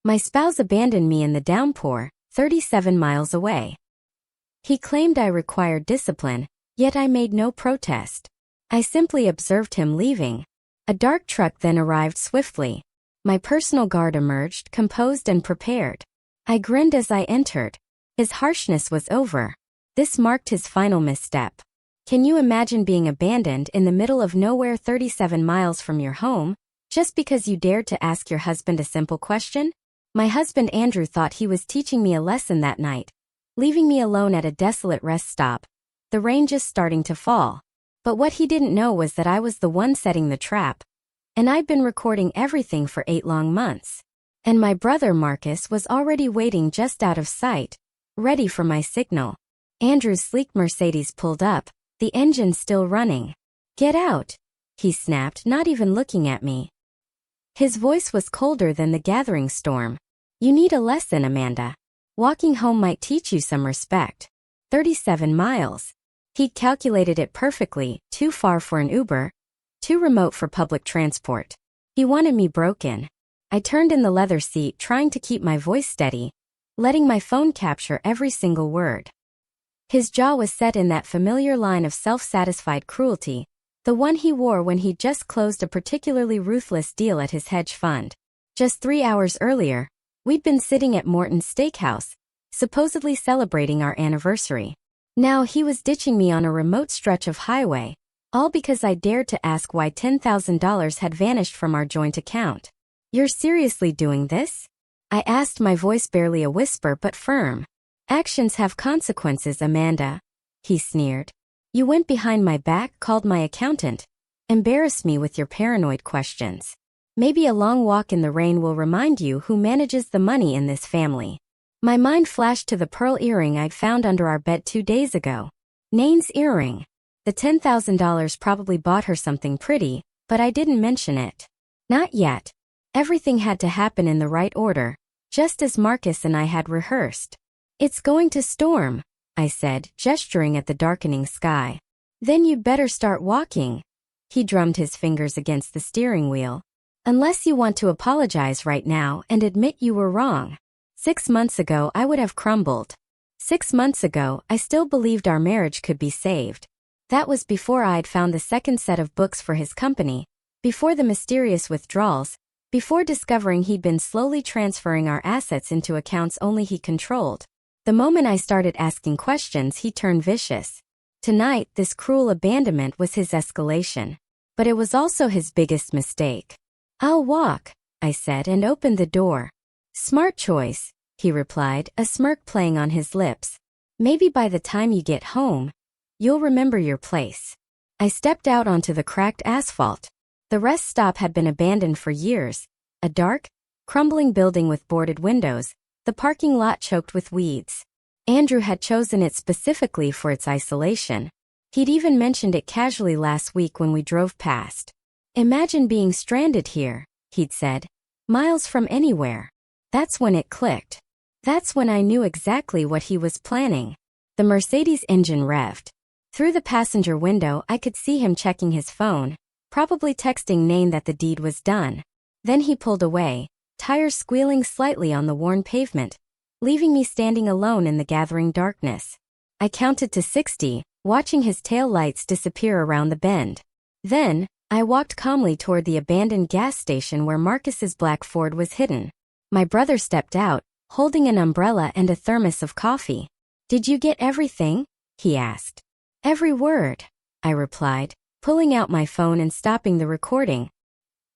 My spouse abandoned me in the downpour, 37 miles away. He claimed I required discipline, yet I made no protest. I simply observed him leaving. A dark truck then arrived swiftly. My personal guard emerged, composed and prepared. I grinned as I entered. His harshness was over. This marked his final misstep. Can you imagine being abandoned in the middle of nowhere 37 miles from your home, just because you dared to ask your husband a simple question? My husband Andrew thought he was teaching me a lesson that night, leaving me alone at a desolate rest stop, the rain just starting to fall. But what he didn't know was that I was the one setting the trap, and I'd been recording everything for 8 long months. And my brother Marcus was already waiting just out of sight, ready for my signal. Andrew's sleek Mercedes pulled up, the engine still running. "Get out," he snapped, not even looking at me. His voice was colder than the gathering storm. "You need a lesson, Amanda. Walking home might teach you some respect." 37 miles. He'd calculated it perfectly, too far for an Uber, too remote for public transport. He wanted me broken. I turned in the leather seat, trying to keep my voice steady, letting my phone capture every single word. His jaw was set in that familiar line of self-satisfied cruelty, the one he wore when he'd just closed a particularly ruthless deal at his hedge fund. Just 3 hours earlier, we'd been sitting at Morton's Steakhouse, supposedly celebrating our anniversary. Now he was ditching me on a remote stretch of highway, all because I dared to ask why $10,000 had vanished from our joint account. "You're seriously doing this?" I asked, my voice barely a whisper but firm. "Actions have consequences, Amanda," he sneered. "You went behind my back, called my accountant, embarrassed me with your paranoid questions. Maybe a long walk in the rain will remind you who manages the money in this family." My mind flashed to the pearl earring I'd found under our bed 2 days ago. Nain's earring. The $10,000 probably bought her something pretty, but I didn't mention it. Not yet. Everything had to happen in the right order, just as Marcus and I had rehearsed. "It's going to storm," I said, gesturing at the darkening sky. "Then you'd better start walking." He drummed his fingers against the steering wheel. "Unless you want to apologize right now and admit you were wrong." 6 months ago I would have crumbled. 6 months ago I still believed our marriage could be saved. That was before I'd found the second set of books for his company, before the mysterious withdrawals, before discovering he'd been slowly transferring our assets into accounts only he controlled. The moment I started asking questions, he turned vicious. Tonight, this cruel abandonment was his escalation. But it was also his biggest mistake. "I'll walk," I said and opened the door. "Smart choice," he replied, a smirk playing on his lips. "Maybe by the time you get home, you'll remember your place." I stepped out onto the cracked asphalt. The rest stop had been abandoned for years. A dark, crumbling building with boarded windows, the parking lot choked with weeds. Andrew had chosen it specifically for its isolation. He'd even mentioned it casually last week when we drove past. "Imagine being stranded here," he'd said, "miles from anywhere." That's when it clicked. That's when I knew exactly what he was planning. The Mercedes engine revved. Through the passenger window I could see him checking his phone, probably texting Nain that the deed was done. Then he pulled away, tires squealing slightly on the worn pavement, leaving me standing alone in the gathering darkness. I counted to 60, watching his tail lights disappear around the bend. Then, I walked calmly toward the abandoned gas station where Marcus's black Ford was hidden. My brother stepped out, holding an umbrella and a thermos of coffee. "Did you get everything?" he asked. "Every word," I replied, pulling out my phone and stopping the recording.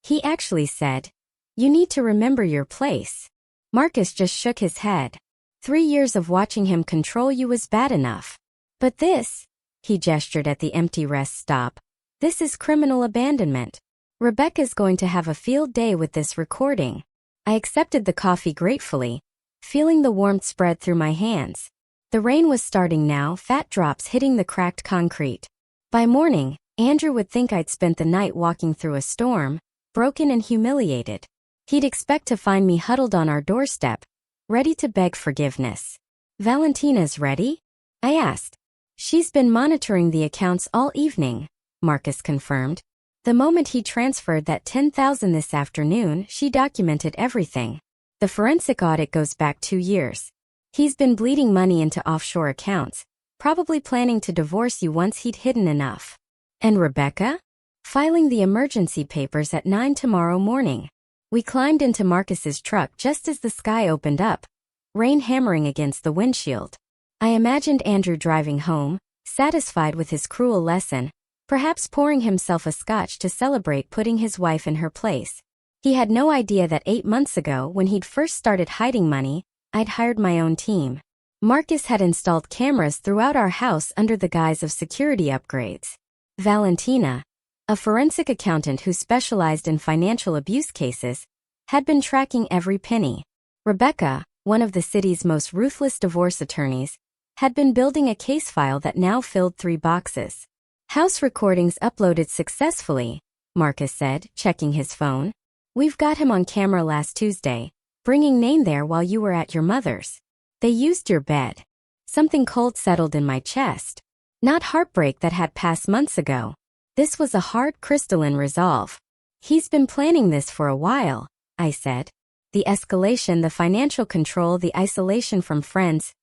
He actually said, "You need to remember your place." Marcus just shook his head. 3 years of watching him control you was bad enough. But this, he gestured at the empty rest stop, this is criminal abandonment. Rebecca's going to have a field day with this recording. I accepted the coffee gratefully, feeling the warmth spread through my hands. The rain was starting now, fat drops hitting the cracked concrete. By morning, Andrew would think I'd spent the night walking through a storm, broken and humiliated. He'd expect to find me huddled on our doorstep, ready to beg forgiveness. "Valentina's ready?" I asked. "She's been monitoring the accounts all evening," Marcus confirmed. "The moment he transferred that $10,000 this afternoon, she documented everything." The forensic audit goes back 2 years. He's been bleeding money into offshore accounts, probably planning to divorce you once he'd hidden enough. And Rebecca? Filing the emergency papers at 9 tomorrow morning. We climbed into Marcus's truck just as the sky opened up, rain hammering against the windshield. I imagined Andrew driving home, satisfied with his cruel lesson, perhaps pouring himself a scotch to celebrate putting his wife in her place. He had no idea that 8 months ago, when he'd first started hiding money, I'd hired my own team. Marcus had installed cameras throughout our house under the guise of security upgrades. Valentina, a forensic accountant who specialized in financial abuse cases, had been tracking every penny. Rebecca, one of the city's most ruthless divorce attorneys, had been building a case file that now filled 3 boxes. House recordings uploaded successfully, Marcus said, checking his phone. We've got him on camera last Tuesday, bringing Nain there while you were at your mother's. They used your bed. Something cold settled in my chest. Not heartbreak that had passed months ago. This was a hard crystalline resolve. He's been planning this for a while, I said. The escalation, the financial control, the isolation from friends.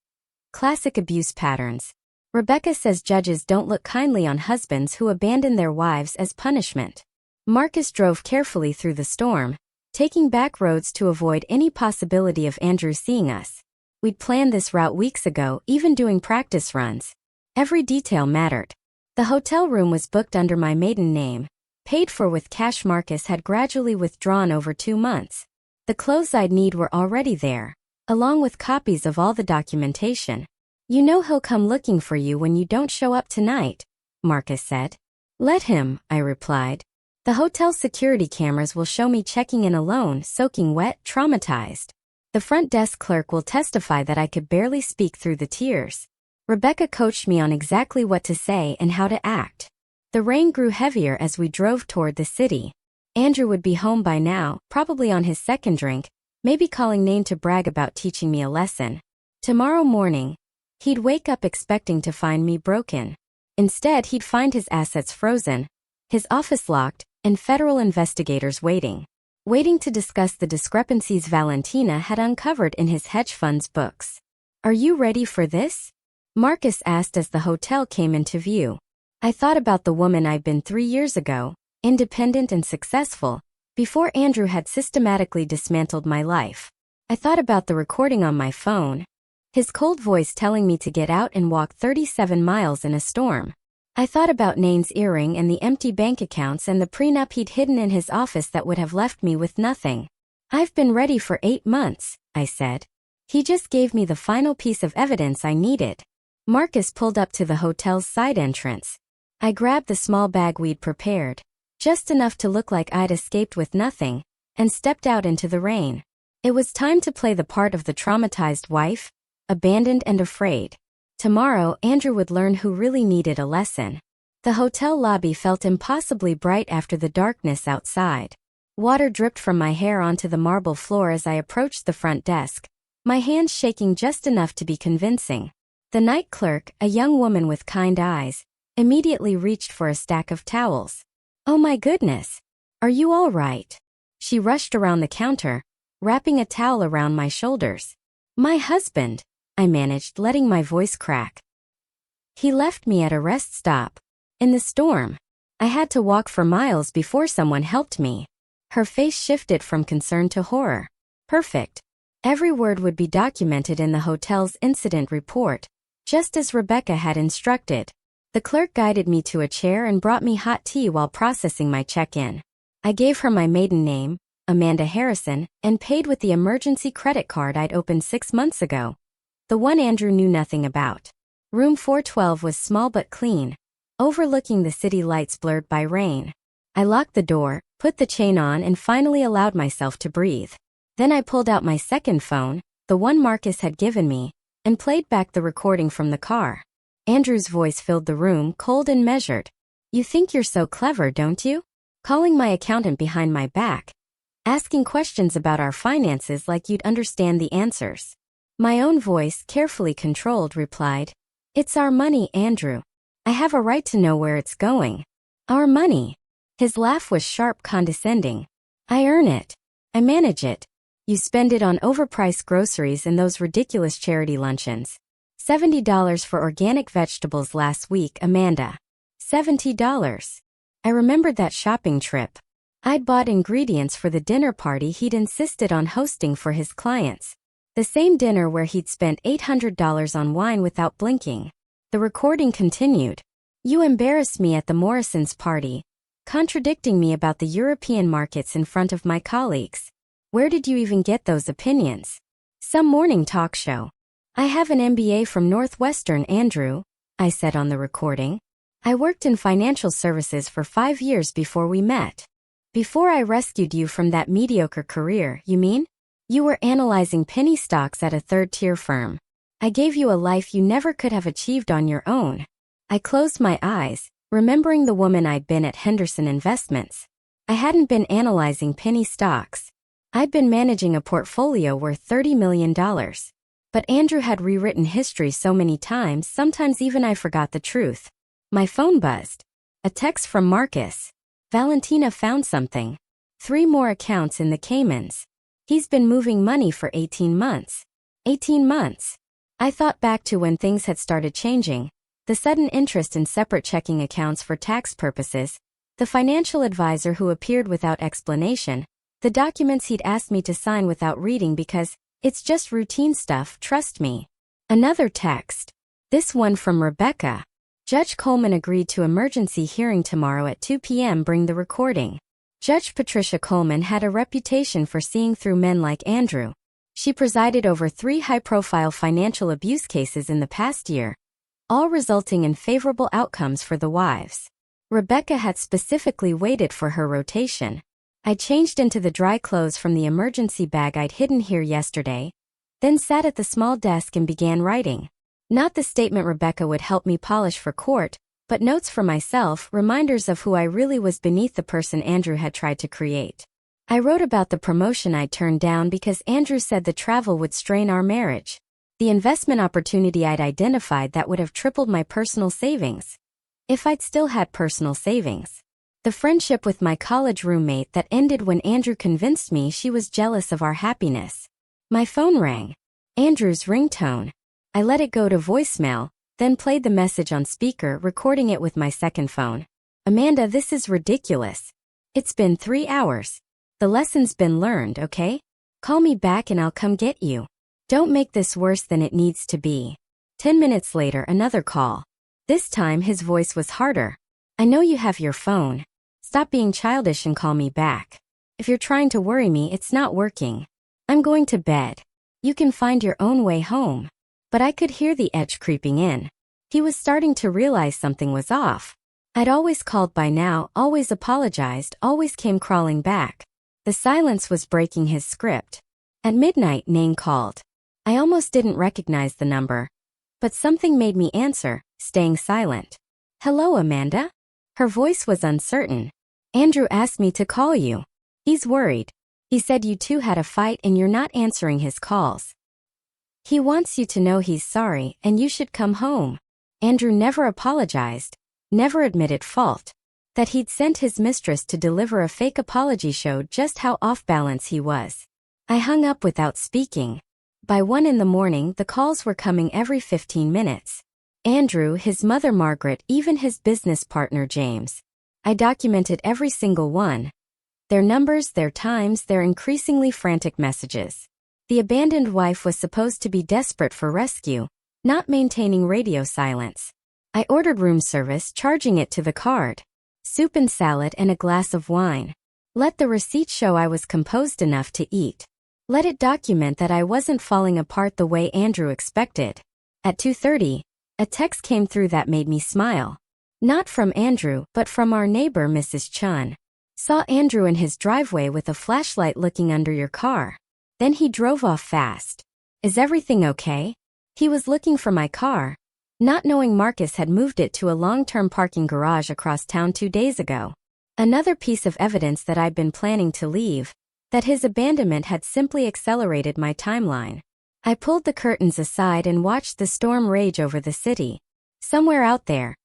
Classic abuse patterns. Rebecca says judges don't look kindly on husbands who abandon their wives as punishment. Marcus drove carefully through the storm, taking back roads to avoid any possibility of Andrew seeing us. We'd planned this route weeks ago, even doing practice runs. Every detail mattered. The hotel room was booked under my maiden name, paid for with cash Marcus had gradually withdrawn over 2 months. The clothes I'd need were already there, along with copies of all the documentation. You know he'll come looking for you when you don't show up tonight, Marcus said. Let him, I replied. The hotel security cameras will show me checking in alone, soaking wet, traumatized. The front desk clerk will testify that I could barely speak through the tears. Rebecca coached me on exactly what to say and how to act. The rain grew heavier as we drove toward the city. Andrew would be home by now, probably on his second drink, maybe calling Nain to brag about teaching me a lesson. Tomorrow morning, he'd wake up expecting to find me broken. Instead, he'd find his assets frozen, his office locked, and federal investigators waiting to discuss the discrepancies Valentina had uncovered in his hedge fund's books. Are you ready for this? Marcus asked as the hotel came into view. I thought about the woman I'd been 3 years ago, independent and successful, before Andrew had systematically dismantled my life. I thought about the recording on my phone, his cold voice telling me to get out and walk 37 miles in a storm. I thought about Nain's earring and the empty bank accounts and the prenup he'd hidden in his office that would have left me with nothing. I've been ready for 8 months, I said. He just gave me the final piece of evidence I needed. Marcus pulled up to the hotel's side entrance. I grabbed the small bag we'd prepared, just enough to look like I'd escaped with nothing, and stepped out into the rain. It was time to play the part of the traumatized wife, abandoned and afraid. Tomorrow, Andrew would learn who really needed a lesson. The hotel lobby felt impossibly bright after the darkness outside. Water dripped from my hair onto the marble floor as I approached the front desk, my hands shaking just enough to be convincing. The night clerk, a young woman with kind eyes, immediately reached for a stack of towels. Oh my goodness! Are you all right? She rushed around the counter, wrapping a towel around my shoulders. My husband, I managed, letting my voice crack. He left me at a rest stop. In the storm. I had to walk for miles before someone helped me. Her face shifted from concern to horror. Perfect. Every word would be documented in the hotel's incident report, just as Rebecca had instructed. The clerk guided me to a chair and brought me hot tea while processing my check-in. I gave her my maiden name, Amanda Harrison, and paid with the emergency credit card I'd opened 6 months ago, the one Andrew knew nothing about. Room 412 was small but clean, overlooking the city lights blurred by rain. I locked the door, put the chain on, and finally allowed myself to breathe. Then I pulled out my second phone, the one Marcus had given me, and played back the recording from the car. Andrew's voice filled the room, cold and measured. You think you're so clever, don't you? Calling my accountant behind my back. Asking questions about our finances like you'd understand the answers. My own voice, carefully controlled, replied, It's our money, Andrew. I have a right to know where it's going. Our money. His laugh was sharp, condescending. I earn it. I manage it. You spend it on overpriced groceries and those ridiculous charity luncheons. $70 for organic vegetables last week, Amanda. $70. I remembered that shopping trip. I'd bought ingredients for the dinner party he'd insisted on hosting for his clients. The same dinner where he'd spent $800 on wine without blinking. The recording continued. You embarrassed me at the Morrisons' party, contradicting me about the European markets in front of my colleagues. Where did you even get those opinions? Some morning talk show. I have an MBA from Northwestern, Andrew, I said on the recording. I worked in financial services for 5 years before we met. Before I rescued you from that mediocre career, you mean? You were analyzing penny stocks at a third-tier firm. I gave you a life you never could have achieved on your own. I closed my eyes, remembering the woman I'd been at Henderson Investments. I hadn't been analyzing penny stocks. I'd been managing a portfolio worth $30 million. But Andrew had rewritten history so many times, sometimes even I forgot the truth. My phone buzzed. A text from Marcus. Valentina found something. 3 more accounts in the Caymans. He's been moving money for 18 months. 18 months. I thought back to when things had started changing. The sudden interest in separate checking accounts for tax purposes. The financial advisor who appeared without explanation. The documents he'd asked me to sign without reading because it's just routine stuff, trust me. Another text. This one from Rebecca. Judge Coleman agreed to emergency hearing tomorrow at 2 p.m. Bring the recording. Judge Patricia Coleman had a reputation for seeing through men like Andrew. She presided over 3 high-profile financial abuse cases in the past year, all resulting in favorable outcomes for the wives. Rebecca had specifically waited for her rotation. I changed into the dry clothes from the emergency bag I'd hidden here yesterday, then sat at the small desk and began writing. Not the statement Rebecca would help me polish for court, but notes for myself, reminders of who I really was beneath the person Andrew had tried to create. I wrote about the promotion I'd turned down because Andrew said the travel would strain our marriage. The investment opportunity I'd identified that would have tripled my personal savings. If I'd still had personal savings. The friendship with my college roommate that ended when Andrew convinced me she was jealous of our happiness. My phone rang. Andrew's ringtone. I let it go to voicemail, then played the message on speaker, recording it with my second phone. Amanda, this is ridiculous. It's been 3 hours. The lesson's been learned, okay? Call me back and I'll come get you. Don't make this worse than it needs to be. 10 minutes later, another call. This time his voice was harder. I know you have your phone. Stop being childish and call me back. If you're trying to worry me, it's not working. I'm going to bed. You can find your own way home. But I could hear the edge creeping in. He was starting to realize something was off. I'd always called by now, always apologized, always came crawling back. The silence was breaking his script. At midnight, Nain called. I almost didn't recognize the number. But something made me answer, staying silent. Hello, Amanda? Her voice was uncertain. Andrew asked me to call you. He's worried. He said you two had a fight and you're not answering his calls. He wants you to know he's sorry and you should come home. Andrew never apologized, never admitted fault. That he'd sent his mistress to deliver a fake apology showed just how off balance he was. I hung up without speaking. By 1 a.m, the calls were coming every 15 minutes. Andrew, his mother Margaret, even his business partner James. I documented every single one. Their numbers, their times, their increasingly frantic messages. The abandoned wife was supposed to be desperate for rescue, not maintaining radio silence. I ordered room service, charging it to the card. Soup and salad and a glass of wine. Let the receipt show I was composed enough to eat. Let it document that I wasn't falling apart the way Andrew expected. At 2:30, a text came through that made me smile. Not from Andrew, but from our neighbor Mrs. Chun. Saw Andrew in his driveway with a flashlight looking under your car. Then he drove off fast. Is everything okay? He was looking for my car, not knowing Marcus had moved it to a long-term parking garage across town 2 days ago. Another piece of evidence that I'd been planning to leave, that his abandonment had simply accelerated my timeline. I pulled the curtains aside and watched the storm rage over the city. Somewhere out there,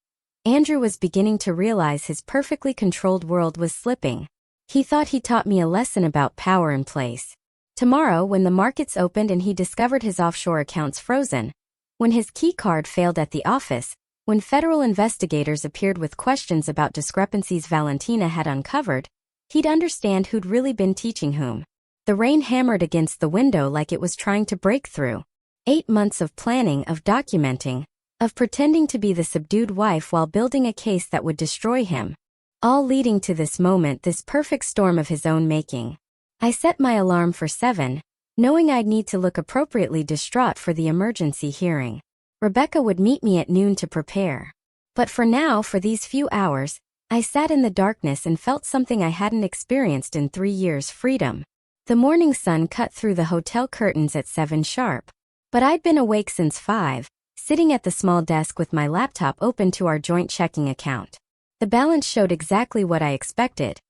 Andrew was beginning to realize his perfectly controlled world was slipping. He thought he taught me a lesson about power and place. Tomorrow, when the markets opened and he discovered his offshore accounts frozen, when his key card failed at the office, when federal investigators appeared with questions about discrepancies Valentina had uncovered, he'd understand who'd really been teaching whom. The rain hammered against the window like it was trying to break through. 8 months of planning, of documenting, of pretending to be the subdued wife while building a case that would destroy him. All leading to this moment, this perfect storm of his own making. I set my alarm for 7, knowing I'd need to look appropriately distraught for the emergency hearing. Rebecca would meet me at noon to prepare. But for now, for these few hours, I sat in the darkness and felt something I hadn't experienced in 3 years: freedom. The morning sun cut through the hotel curtains at 7 sharp. But I'd been awake since 5, sitting at the small desk with my laptop open to our joint checking account. The balance showed exactly what I expected.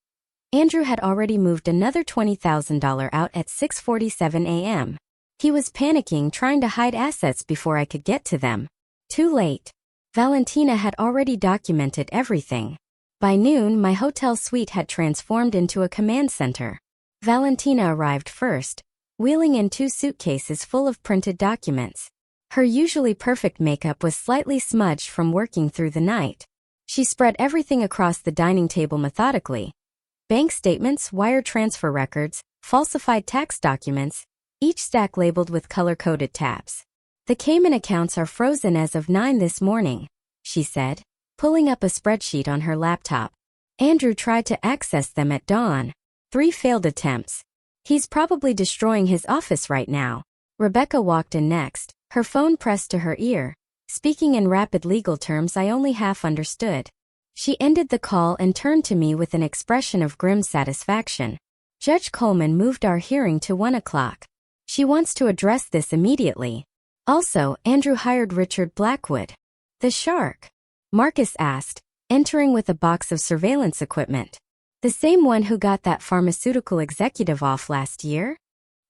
Andrew had already moved another $20,000 out at 6:47 a.m. He was panicking, trying to hide assets before I could get to them. Too late. Valentina had already documented everything. By noon, my hotel suite had transformed into a command center. Valentina arrived first, wheeling in 2 suitcases full of printed documents. Her usually perfect makeup was slightly smudged from working through the night. She spread everything across the dining table methodically. Bank statements, wire transfer records, falsified tax documents, each stack labeled with color-coded tabs. "The Cayman accounts are frozen as of 9 this morning," she said, pulling up a spreadsheet on her laptop. "Andrew tried to access them at dawn. 3 failed attempts. He's probably destroying his office right now." Rebecca walked in next, her phone pressed to her ear, speaking in rapid legal terms I only half understood. She ended the call and turned to me with an expression of grim satisfaction. "Judge Coleman moved our hearing to 1 o'clock. She wants to address this immediately. Also, Andrew hired Richard Blackwood." "The shark?" Marcus asked, entering with a box of surveillance equipment. "The same one who got that pharmaceutical executive off last year?"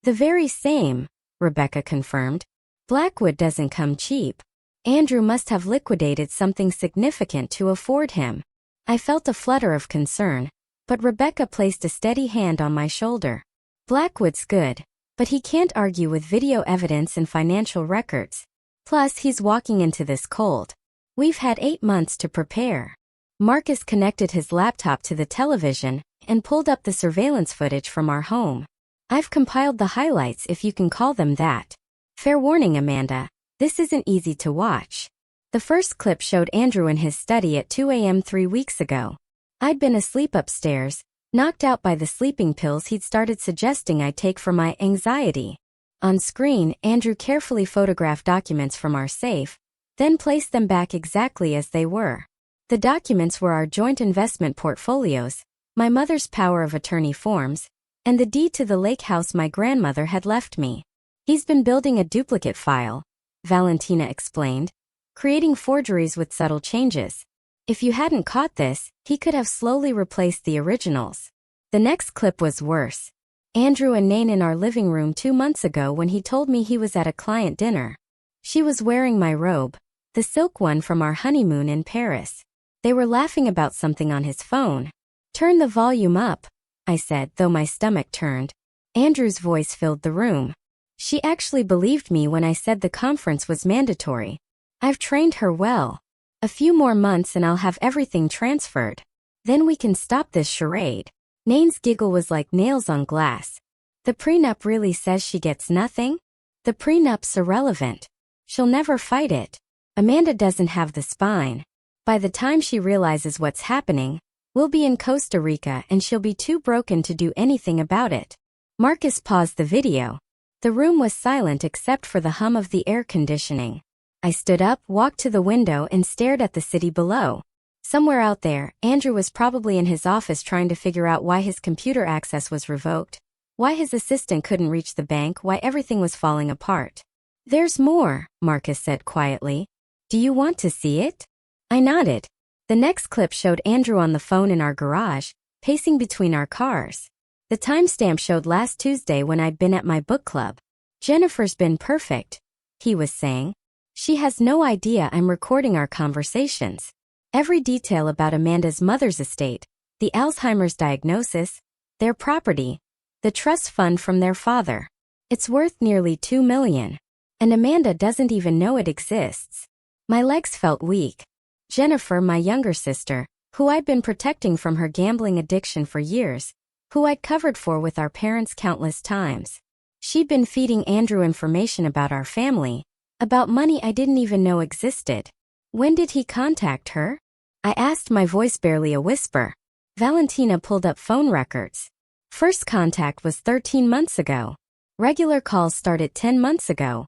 "The very same," Rebecca confirmed. "Blackwood doesn't come cheap. Andrew must have liquidated something significant to afford him." I felt a flutter of concern, but Rebecca placed a steady hand on my shoulder. "Blackwood's good, but he can't argue with video evidence and financial records. Plus, he's walking into this cold. We've had 8 months to prepare." Marcus connected his laptop to the television and pulled up the surveillance footage from our home. "I've compiled the highlights, if you can call them that. Fair warning, Amanda, this isn't easy to watch." The first clip showed Andrew in his study at 2 a.m. 3 weeks ago. I'd been asleep upstairs, knocked out by the sleeping pills he'd started suggesting I take for my anxiety. On screen, Andrew carefully photographed documents from our safe, then placed them back exactly as they were. The documents were our joint investment portfolios, my mother's power of attorney forms, and the deed to the lake house my grandmother had left me. "He's been building a duplicate file," Valentina explained, "creating forgeries with subtle changes. If you hadn't caught this, he could have slowly replaced the originals." The next clip was worse. Andrew and Nain in our living room 2 months ago when he told me he was at a client dinner. She was wearing my robe, the silk one from our honeymoon in Paris. They were laughing about something on his phone. "Turn the volume up," I said, though my stomach turned. Andrew's voice filled the room. She actually believed me when I said the conference was mandatory. "I've trained her well. A few more months and I'll have everything transferred. Then we can stop this charade." Nain's giggle was like nails on glass. "The prenup really says she gets nothing? The prenup's irrelevant. She'll never fight it. Amanda doesn't have the spine. By the time she realizes what's happening, we'll be in Costa Rica and she'll be too broken to do anything about it." Marcus paused the video. The room was silent except for the hum of the air conditioning. I stood up, walked to the window and stared at the city below. Somewhere out there, Andrew was probably in his office trying to figure out why his computer access was revoked, why his assistant couldn't reach the bank, why everything was falling apart. "There's more," Marcus said quietly. "Do you want to see it?" I nodded. The next clip showed Andrew on the phone in our garage, pacing between our cars. The timestamp showed last Tuesday when I'd been at my book club. "Jennifer's been perfect," he was saying. "She has no idea I'm recording our conversations. Every detail about Amanda's mother's estate, the Alzheimer's diagnosis, their property, The trust fund from their father. It's worth nearly $2 million. And Amanda doesn't even know it exists. My legs felt weak. Jennifer, my younger sister, who I'd been protecting from her gambling addiction for years, who I'd covered for with our parents countless times. She'd been feeding Andrew information about our family, about money I didn't even know existed. When did he contact her? I asked, my voice barely a whisper. Valentina pulled up phone records. First contact was 13 months ago. Regular calls started 10 months ago.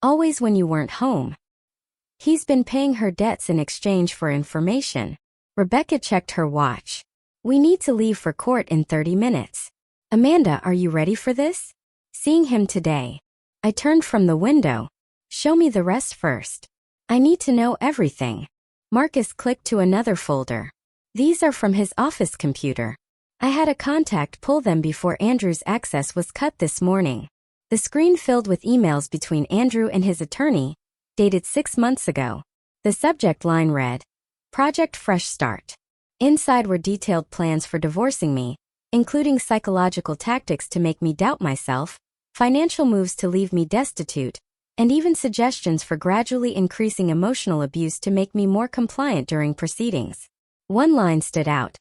Always when you weren't home. He's been paying her debts in exchange for information. Rebecca checked her watch. We need to leave for court in 30 minutes. Amanda, are you ready for this? Seeing him today. I turned from the window. Show me the rest first. I need to know everything. Marcus clicked to another folder. These are from his office computer. I had a contact pull them before Andrew's access was cut this morning. The screen filled with emails between Andrew and his attorney, dated 6 months ago. The subject line read, Project Fresh Start. Inside were detailed plans for divorcing me, including psychological tactics to make me doubt myself, financial moves to leave me destitute, and even suggestions for gradually increasing emotional abuse to make me more compliant during proceedings. One line stood out.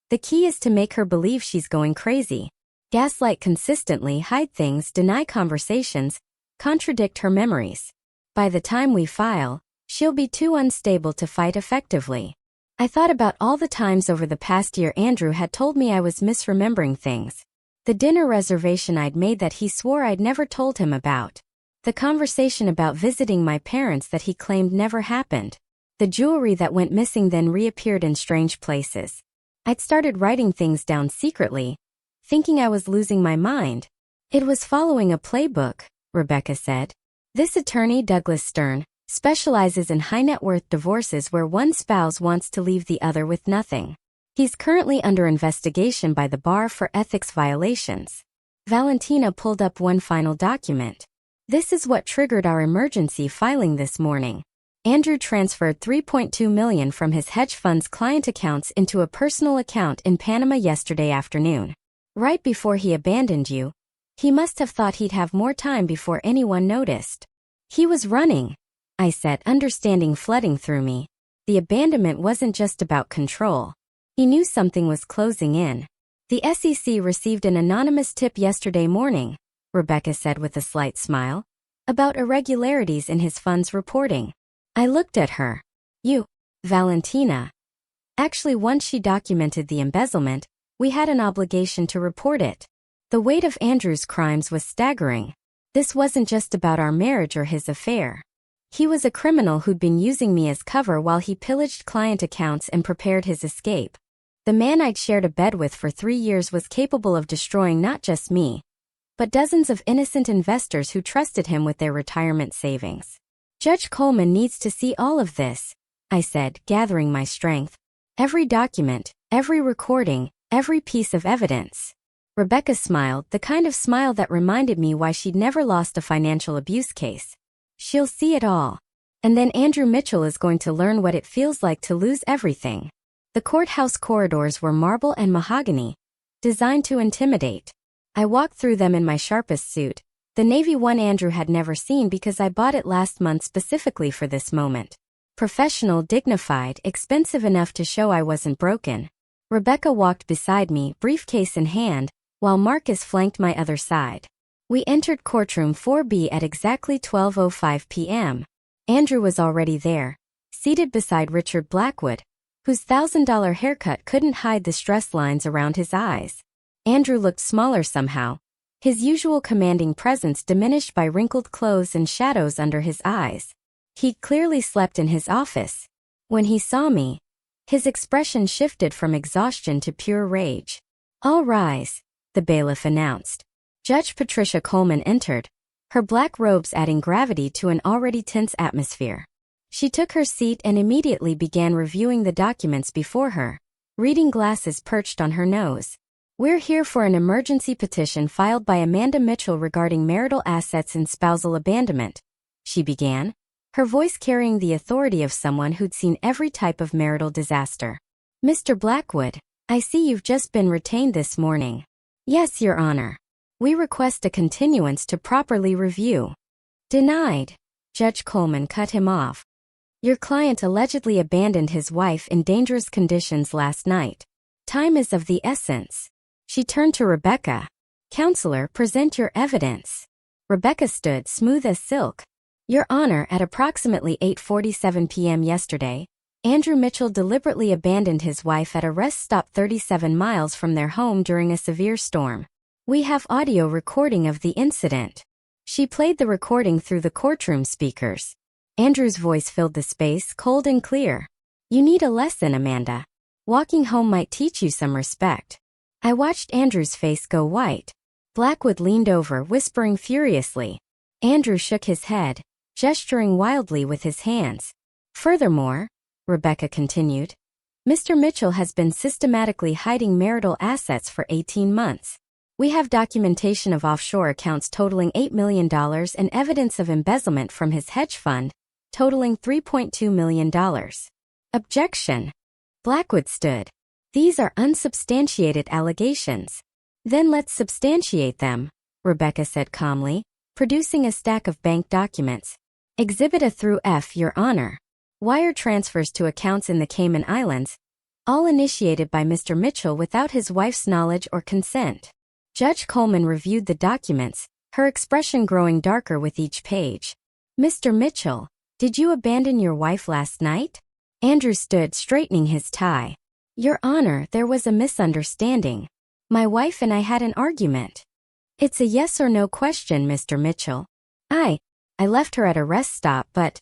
The key is to make her believe she's going crazy. Gaslight consistently, hide things, deny conversations, contradict her memories. By the time we file, she'll be too unstable to fight effectively. I thought about all the times over the past year Andrew had told me I was misremembering things. The dinner reservation I'd made that he swore I'd never told him about. The conversation about visiting my parents that he claimed never happened. The jewelry that went missing then reappeared in strange places. I'd started writing things down secretly, thinking I was losing my mind. It was following a playbook, Rebecca said. This attorney, Douglas Stern, specializes in high-net-worth divorces where one spouse wants to leave the other with nothing. He's currently under investigation by the bar for ethics violations. Valentina pulled up one final document. This is what triggered our emergency filing this morning. Andrew transferred $3.2 million from his hedge fund's client accounts into a personal account in Panama yesterday afternoon. Right before he abandoned you, he must have thought he'd have more time before anyone noticed. He was running, I said, understanding flooding through me. The abandonment wasn't just about control. He knew something was closing in. The SEC received an anonymous tip yesterday morning, Rebecca said with a slight smile, about irregularities in his fund's reporting. I looked at her. You, Valentina. Actually, once she documented the embezzlement, we had an obligation to report it. The weight of Andrew's crimes was staggering. This wasn't just about our marriage or his affair. He was a criminal who'd been using me as cover while he pillaged client accounts and prepared his escape. The man I'd shared a bed with for 3 years was capable of destroying not just me, but dozens of innocent investors who trusted him with their retirement savings. Judge Coleman needs to see all of this, I said, gathering my strength. Every document, every recording, every piece of evidence. Rebecca smiled, the kind of smile that reminded me why she'd never lost a financial abuse case. She'll see it all. And then Andrew Mitchell is going to learn what it feels like to lose everything. The courthouse corridors were marble and mahogany, designed to intimidate. I walked through them in my sharpest suit, the navy one Andrew had never seen because I bought it last month specifically for this moment. Professional, dignified, expensive enough to show I wasn't broken. Rebecca walked beside me, briefcase in hand, while Marcus flanked my other side. We entered courtroom 4B at exactly 12:05 p.m. Andrew was already there, seated beside Richard Blackwood, whose $1,000 haircut couldn't hide the stress lines around his eyes. Andrew looked smaller somehow, his usual commanding presence diminished by wrinkled clothes and shadows under his eyes. He'd clearly slept in his office. When he saw me, his expression shifted from exhaustion to pure rage. "All rise," the bailiff announced. Judge Patricia Coleman entered, her black robes adding gravity to an already tense atmosphere. She took her seat and immediately began reviewing the documents before her, reading glasses perched on her nose. "We're here for an emergency petition filed by Amanda Mitchell regarding marital assets and spousal abandonment," she began, her voice carrying the authority of someone who'd seen every type of marital disaster. "Mr. Blackwood, I see you've just been retained this morning." "Yes, Your Honor." We request a continuance to properly review. Denied. Judge Coleman cut him off. Your client allegedly abandoned his wife in dangerous conditions last night. Time is of the essence. She turned to Rebecca. Counselor, present your evidence. Rebecca stood smooth as silk. Your Honor, at approximately 8:47 p.m. yesterday, Andrew Mitchell deliberately abandoned his wife at a rest stop 37 miles from their home during a severe storm. We have audio recording of the incident. She played the recording through the courtroom speakers. Andrew's voice filled the space, cold and clear. You need a lesson, Amanda. Walking home might teach you some respect. I watched Andrew's face go white. Blackwood leaned over, whispering furiously. Andrew shook his head, gesturing wildly with his hands. Furthermore, Rebecca continued, Mr. Mitchell has been systematically hiding marital assets for 18 months. We have documentation of offshore accounts totaling $8 million and evidence of embezzlement from his hedge fund, totaling $3.2 million. Objection. Blackwood stood. These are unsubstantiated allegations. Then let's substantiate them, Rebecca said calmly, producing a stack of bank documents. Exhibit A through F, Your Honor. Wire transfers to accounts in the Cayman Islands, all initiated by Mr. Mitchell without his wife's knowledge or consent. Judge Coleman reviewed the documents, her expression growing darker with each page. Mr. Mitchell, did you abandon your wife last night? Andrew stood, straightening his tie. Your Honor, there was a misunderstanding. My wife and I had an argument. It's a yes or no question, Mr. Mitchell. I left her at a rest stop, but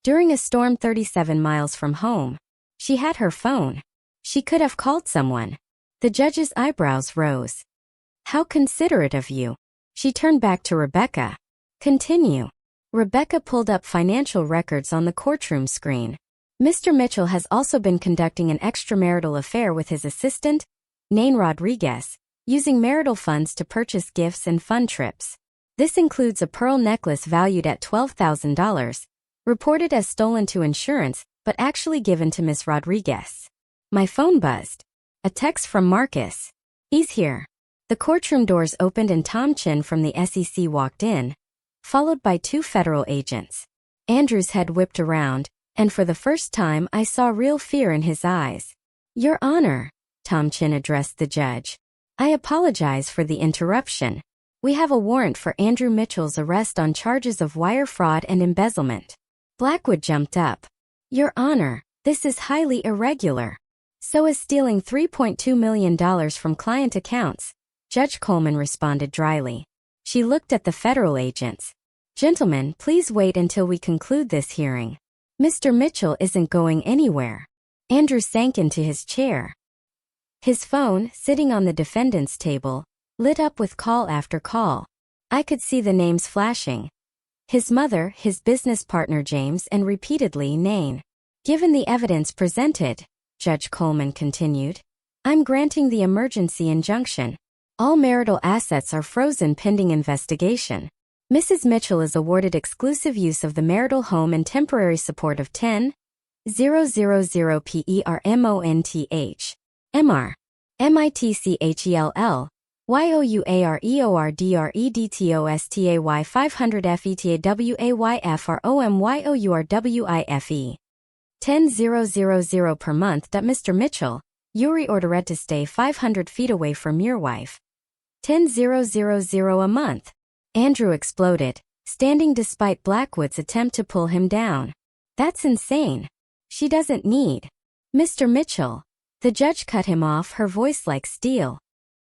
during a storm 37 miles from home, she had her phone. She could have called someone. The judge's eyebrows rose. How considerate of you. She turned back to Rebecca. Continue. Rebecca pulled up financial records on the courtroom screen. Mr. Mitchell has also been conducting an extramarital affair with his assistant, Nain Rodriguez, using marital funds to purchase gifts and fun trips. This includes a pearl necklace valued at $12,000, reported as stolen to insurance, but actually given to Miss Rodriguez. My phone buzzed. A text from Marcus. He's here. The courtroom doors opened and Tom Chin from the SEC walked in, followed by 2 federal agents. Andrew's head whipped around, and for the first time I saw real fear in his eyes. Your Honor, Tom Chin addressed the judge. I apologize for the interruption. We have a warrant for Andrew Mitchell's arrest on charges of wire fraud and embezzlement. Blackwood jumped up. Your Honor, this is highly irregular. So is stealing $3.2 million from client accounts, Judge Coleman responded dryly. She looked at the federal agents. Gentlemen, please wait until we conclude this hearing. Mr. Mitchell isn't going anywhere. Andrew sank into his chair. His phone, sitting on the defendant's table, lit up with call after call. I could see the names flashing. His mother, his business partner James, and repeatedly Nain. Given the evidence presented, Judge Coleman continued, I'm granting the emergency injunction. All marital assets are frozen pending investigation. Mrs. Mitchell is awarded exclusive use of the marital home and temporary support of 10,000 PERMONTH, MR, MITCHELL, YOUAREORDREDTOSTAY 500 FETAWAYFROMYOURWIFE. 10,000 per month. Mr. Mitchell, Yuri ordered to stay 500 feet away from your wife. 10,000 a month. Andrew exploded, standing despite Blackwood's attempt to pull him down. That's insane. She doesn't need. Mr. Mitchell. The judge cut him off, her voice like steel.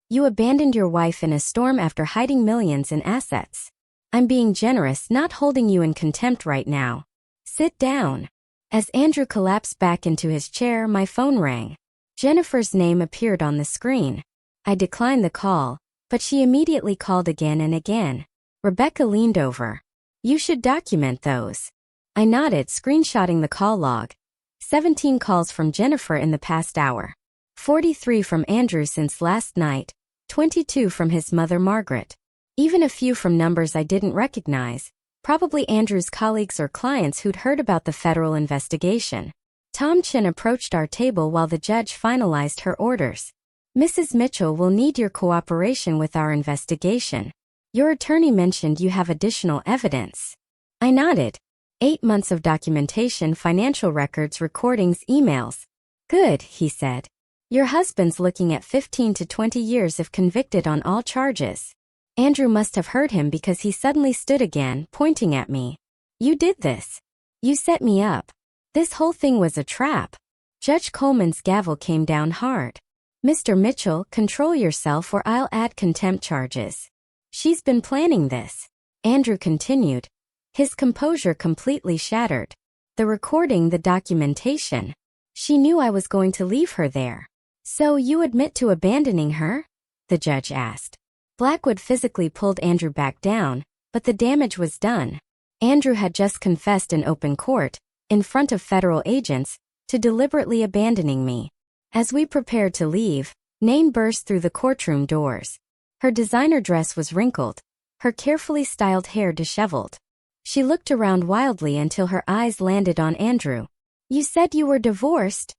You abandoned your wife in a storm after hiding millions in assets. I'm being generous, not holding you in contempt right now. Sit down. As Andrew collapsed back into his chair, my phone rang. Jennifer's name appeared on the screen. I declined the call, but she immediately called again and again. Rebecca leaned over. You should document those. I nodded, screenshotting the call log. 17 calls from Jennifer in the past hour. 43 from Andrew since last night. 22 from his mother Margaret. Even a few from numbers I didn't recognize. Probably Andrew's colleagues or clients who'd heard about the federal investigation. Tom Chin approached our table while the judge finalized her orders. Mrs. Mitchell will need your cooperation with our investigation. Your attorney mentioned you have additional evidence. I nodded. 8 months of documentation, financial records, recordings, emails. Good, he said. Your husband's looking at 15 to 20 years if convicted on all charges. Andrew must have heard him because he suddenly stood again, pointing at me. You did this. You set me up. This whole thing was a trap. Judge Coleman's gavel came down hard. Mr. Mitchell, control yourself or I'll add contempt charges. She's been planning this. Andrew continued. His composure completely shattered. The recording, the documentation. She knew I was going to leave her there. So you admit to abandoning her? The judge asked. Blackwood physically pulled Andrew back down, but the damage was done. Andrew had just confessed in open court, in front of federal agents, to deliberately abandoning me. As we prepared to leave, Nain burst through the courtroom doors. Her designer dress was wrinkled, her carefully styled hair disheveled. She looked around wildly until her eyes landed on Andrew. You said you were divorced?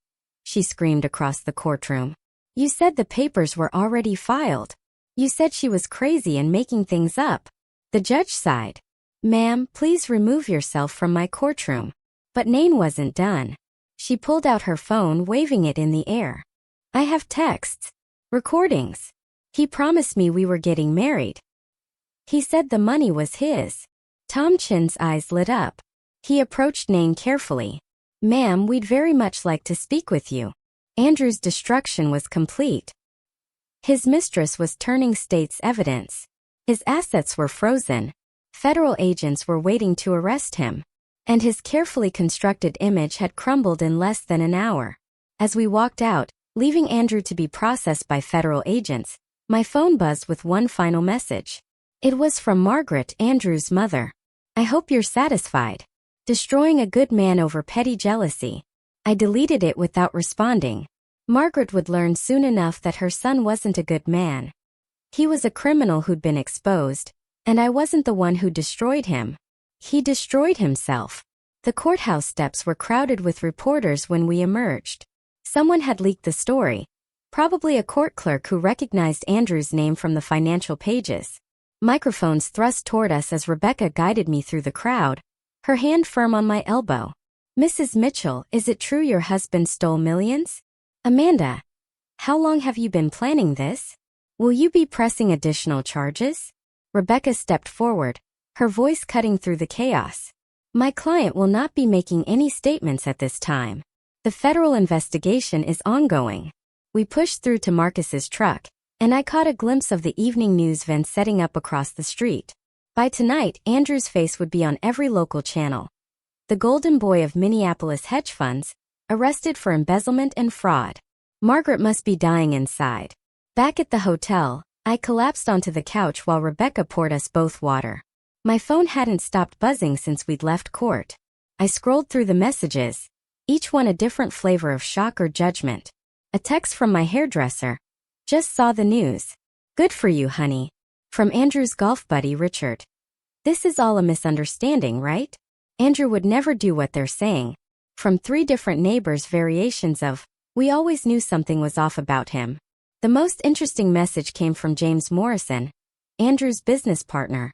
She screamed across the courtroom. You said the papers were already filed. You said she was crazy and making things up. The judge sighed. Ma'am, please remove yourself from my courtroom. But Nain wasn't done. She pulled out her phone, waving it in the air. I have texts. Recordings. He promised me we were getting married. He said the money was his. Tom Chin's eyes lit up. He approached Nain carefully. Ma'am, we'd very much like to speak with you. Andrew's destruction was complete. His mistress was turning state's evidence. His assets were frozen. Federal agents were waiting to arrest him. And his carefully constructed image had crumbled in less than an hour. As we walked out, leaving Andrew to be processed by federal agents, my phone buzzed with one final message. It was from Margaret, Andrew's mother. I hope you're satisfied. Destroying a good man over petty jealousy. I deleted it without responding. Margaret would learn soon enough that her son wasn't a good man. He was a criminal who'd been exposed, and I wasn't the one who destroyed him. He destroyed himself. The courthouse steps were crowded with reporters when we emerged. Someone had leaked the story, probably a court clerk who recognized Andrew's name from the financial pages. Microphones thrust toward us as Rebecca guided me through the crowd, her hand firm on my elbow. Mrs. Mitchell, is it true your husband stole millions? Amanda, how long have you been planning this? Will you be pressing additional charges? Rebecca stepped forward, her voice cutting through the chaos. My client will not be making any statements at this time. The federal investigation is ongoing. We pushed through to Marcus's truck, and I caught a glimpse of the evening news van setting up across the street. By tonight, Andrew's face would be on every local channel. The golden boy of Minneapolis hedge funds, arrested for embezzlement and fraud. Margaret must be dying inside. Back at the hotel, I collapsed onto the couch while Rebecca poured us both water. My phone hadn't stopped buzzing since we'd left court. I scrolled through the messages, each one a different flavor of shock or judgment. A text from my hairdresser. Just saw the news. Good for you, honey. From Andrew's golf buddy, Richard. This is all a misunderstanding, right? Andrew would never do what they're saying. From 3 different neighbors, variations of, we always knew something was off about him. The most interesting message came from James Morrison, Andrew's business partner.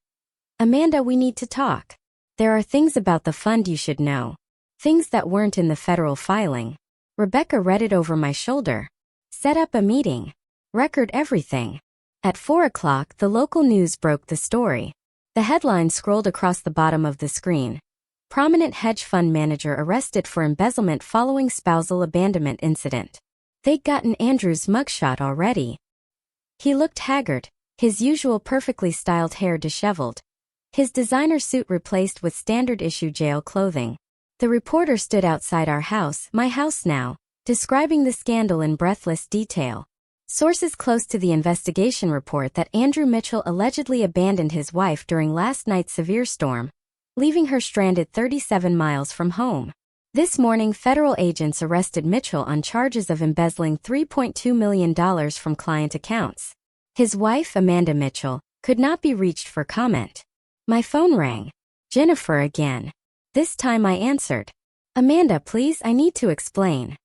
Amanda, we need to talk. There are things about the fund you should know. Things that weren't in the federal filing. Rebecca read it over my shoulder. Set up a meeting. Record everything. At 4 o'clock, the local news broke the story. The headline scrolled across the bottom of the screen. Prominent hedge fund manager arrested for embezzlement following spousal abandonment incident. They'd gotten Andrew's mugshot already. He looked haggard, his usual perfectly styled hair disheveled. His designer suit replaced with standard-issue jail clothing. The reporter stood outside our house, my house now, describing the scandal in breathless detail. Sources close to the investigation report that Andrew Mitchell allegedly abandoned his wife during last night's severe storm, leaving her stranded 37 miles from home. This morning, federal agents arrested Mitchell on charges of embezzling $3.2 million from client accounts. His wife, Amanda Mitchell, could not be reached for comment. My phone rang. Jennifer again. This time I answered. Amanda, please, I need to explain.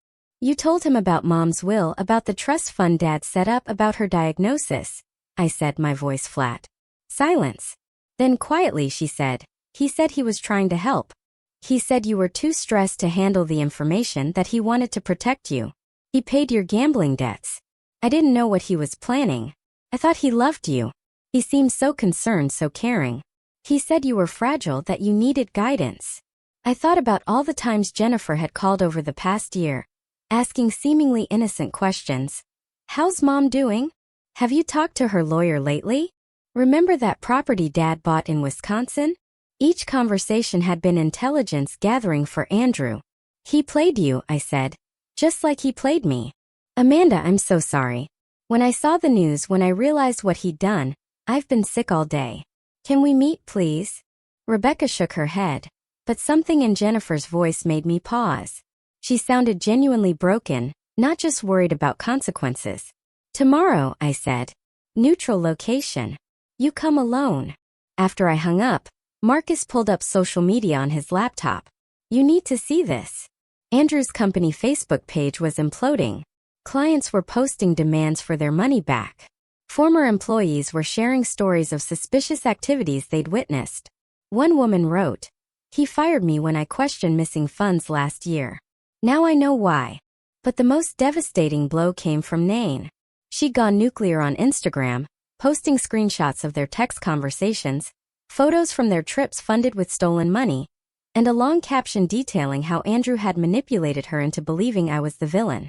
You told him about Mom's will, about the trust fund Dad set up, about her diagnosis, I said, my voice flat. Silence. Then quietly she said, he said he was trying to help. He said you were too stressed to handle the information, that he wanted to protect you. He paid your gambling debts. I didn't know what he was planning. I thought he loved you. He seemed so concerned, so caring. He said you were fragile, that you needed guidance. I thought about all the times Jennifer had called over the past year, asking seemingly innocent questions. How's Mom doing? Have you talked to her lawyer lately? Remember that property Dad bought in Wisconsin? Each conversation had been intelligence gathering for Andrew. He played you, I said, just like he played me. Amanda, I'm so sorry. When I saw the news, when I realized what he'd done, I've been sick all day. Can we meet, please? Rebecca shook her head, but something in Jennifer's voice made me pause. She sounded genuinely broken, not just worried about consequences. Tomorrow, I said. Neutral location. You come alone. After I hung up, Marcus pulled up social media on his laptop. You need to see this. Andrew's company Facebook page was imploding. Clients were posting demands for their money back. Former employees were sharing stories of suspicious activities they'd witnessed. One woman wrote, "He fired me when I questioned missing funds last year. Now I know why." But the most devastating blow came from Nain. She'd gone nuclear on Instagram, posting screenshots of their text conversations, photos from their trips funded with stolen money, and a long caption detailing how Andrew had manipulated her into believing I was the villain.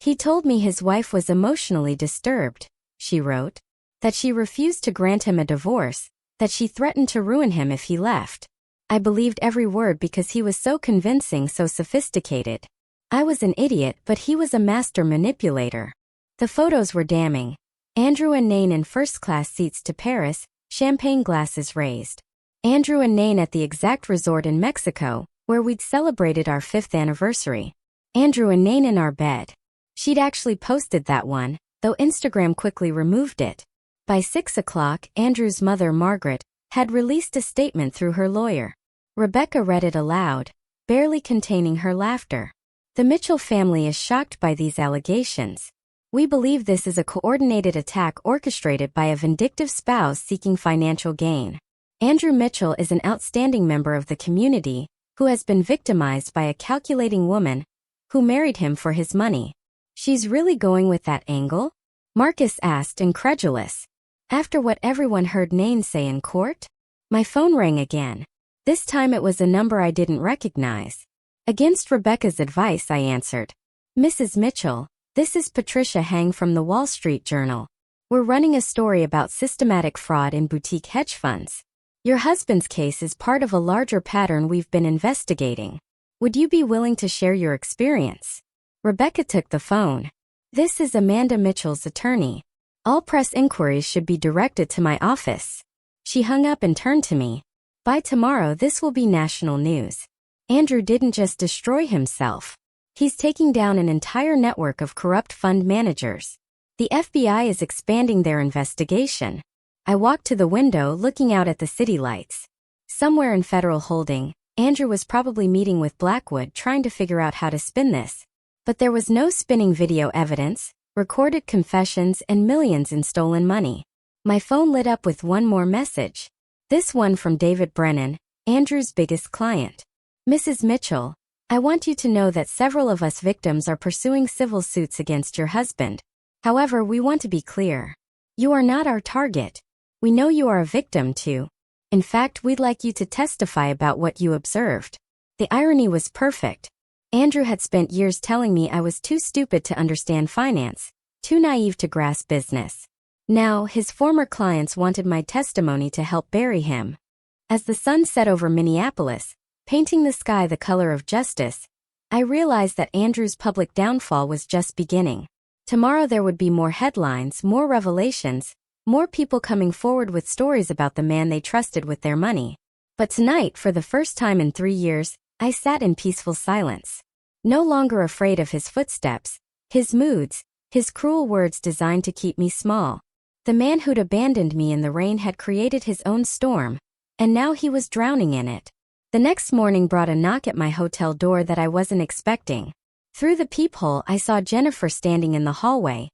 He told me his wife was emotionally disturbed, she wrote, that she refused to grant him a divorce, that she threatened to ruin him if he left. I believed every word because he was so convincing, so sophisticated. I was an idiot, but he was a master manipulator. The photos were damning. Andrew and Nain in first-class seats to Paris, champagne glasses raised. Andrew and Nain at the exact resort in Mexico, where we'd celebrated our 5th anniversary. Andrew and Nain in our bed. She'd actually posted that one, though Instagram quickly removed it. By 6 o'clock, Andrew's mother, Margaret, had released a statement through her lawyer. Rebecca read it aloud, barely containing her laughter. The Mitchell family is shocked by these allegations. We believe this is a coordinated attack orchestrated by a vindictive spouse seeking financial gain. Andrew Mitchell is an outstanding member of the community who has been victimized by a calculating woman who married him for his money. She's really going with that angle? Marcus asked, incredulous. After what everyone heard Nain say in court? My phone rang again. This time it was a number I didn't recognize. Against Rebecca's advice, I answered. Mrs. Mitchell, this is Patricia Hang from the Wall Street Journal. We're running a story about systematic fraud in boutique hedge funds. Your husband's case is part of a larger pattern we've been investigating. Would you be willing to share your experience? Rebecca took the phone. This is Amanda Mitchell's attorney. All press inquiries should be directed to my office. She hung up and turned to me. By tomorrow this will be national news. Andrew didn't just destroy himself. He's taking down an entire network of corrupt fund managers. The FBI is expanding their investigation. I walked to the window, looking out at the city lights. Somewhere in Federal Holding, Andrew was probably meeting with Blackwood, trying to figure out how to spin this. But there was no spinning video evidence, recorded confessions, and millions in stolen money. My phone lit up with one more message. This one from David Brennan, Andrew's biggest client. Mrs. Mitchell, I want you to know that several of us victims are pursuing civil suits against your husband. However, we want to be clear. You are not our target. We know you are a victim too. In fact, we'd like you to testify about what you observed. The irony was perfect. Andrew had spent years telling me I was too stupid to understand finance, too naive to grasp business. Now, his former clients wanted my testimony to help bury him. As the sun set over Minneapolis, painting the sky the color of justice, I realized that Andrew's public downfall was just beginning. Tomorrow there would be more headlines, more revelations, more people coming forward with stories about the man they trusted with their money. But tonight, for the first time in 3 years, I sat in peaceful silence. No longer afraid of his footsteps, his moods, his cruel words designed to keep me small. The man who'd abandoned me in the rain had created his own storm, and now he was drowning in it. The next morning brought a knock at my hotel door that I wasn't expecting. Through the peephole, I saw Jennifer standing in the hallway,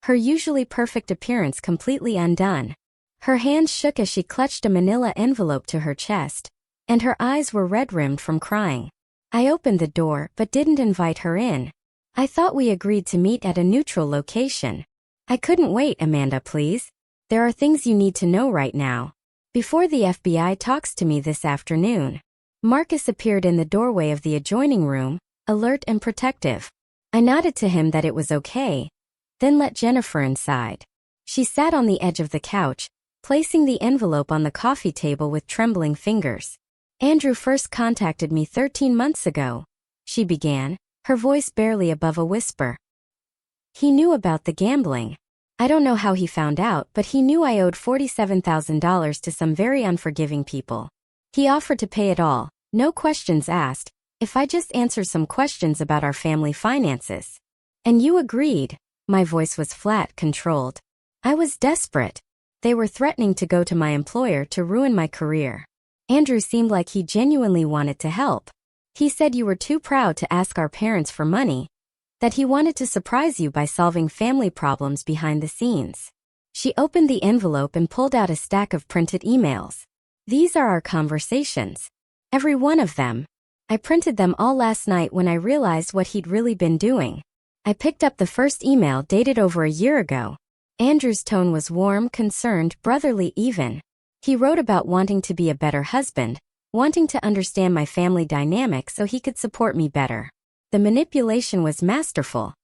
her usually perfect appearance completely undone. Her hands shook as she clutched a manila envelope to her chest, and her eyes were red-rimmed from crying. I opened the door but didn't invite her in. I thought we agreed to meet at a neutral location. I couldn't wait, Amanda, please. There are things you need to know right now. Before the FBI talks to me this afternoon. Marcus appeared in the doorway of the adjoining room, alert and protective. I nodded to him that it was okay, then let Jennifer inside. She sat on the edge of the couch, placing the envelope on the coffee table with trembling fingers. Andrew first contacted me 13 months ago, she began, her voice barely above a whisper. He knew about the gambling. I don't know how he found out, but he knew I owed $47,000 to some very unforgiving people. He offered to pay it all, no questions asked, if I just answered some questions about our family finances. And you agreed. My voice was flat, controlled. I was desperate. They were threatening to go to my employer to ruin my career. Andrew seemed like he genuinely wanted to help. He said you were too proud to ask our parents for money, that he wanted to surprise you by solving family problems behind the scenes. She opened the envelope and pulled out a stack of printed emails. These are our conversations. Every one of them. I printed them all last night when I realized what he'd really been doing. I picked up the first email dated over a year ago. Andrew's tone was warm, concerned, brotherly even. He wrote about wanting to be a better husband, wanting to understand my family dynamic so he could support me better. The manipulation was masterful.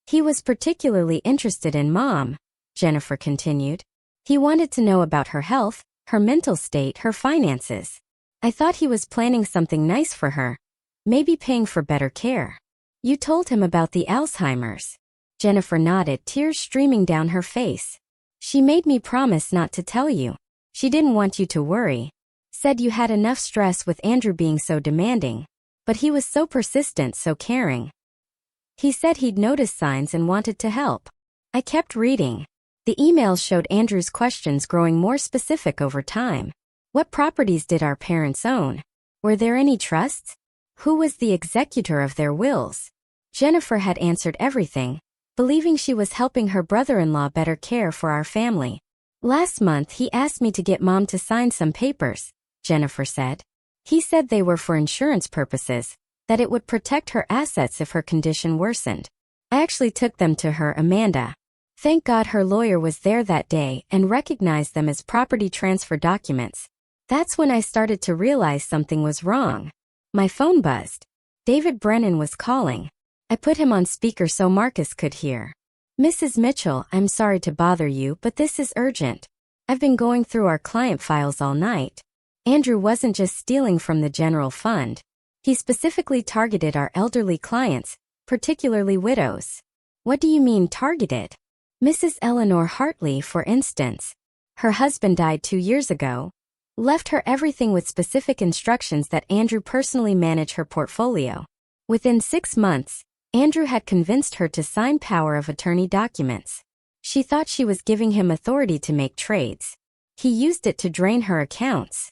He was particularly interested in Mom, Jennifer continued. He wanted to know about her health, her mental state, her finances. I thought he was planning something nice for her, maybe paying for better care. You told him about the Alzheimer's. Jennifer nodded, tears streaming down her face. She made me promise not to tell you. She didn't want you to worry. Said you had enough stress with Andrew being so demanding. But he was so persistent, so caring. He said he'd noticed signs and wanted to help. I kept reading. The emails showed Andrew's questions growing more specific over time. What properties did our parents own? Were there any trusts? Who was the executor of their wills? Jennifer had answered everything, believing she was helping her brother-in-law better care for our family. Last month he asked me to get Mom to sign some papers, Jennifer said. He said they were for insurance purposes, that it would protect her assets if her condition worsened. I actually took them to her, Amanda. Thank God her lawyer was there that day and recognized them as property transfer documents. That's when I started to realize something was wrong. My phone buzzed. David Brennan was calling. I put him on speaker so Marcus could hear. Mrs. Mitchell, I'm sorry to bother you, but this is urgent. I've been going through our client files all night. Andrew wasn't just stealing from the general fund. He specifically targeted our elderly clients, particularly widows. What do you mean targeted? Mrs. Eleanor Hartley, for instance. Her husband died 2 years ago. Left her everything with specific instructions that Andrew personally manage her portfolio. Within 6 months, Andrew had convinced her to sign power of attorney documents. She thought she was giving him authority to make trades. He used it to drain her accounts.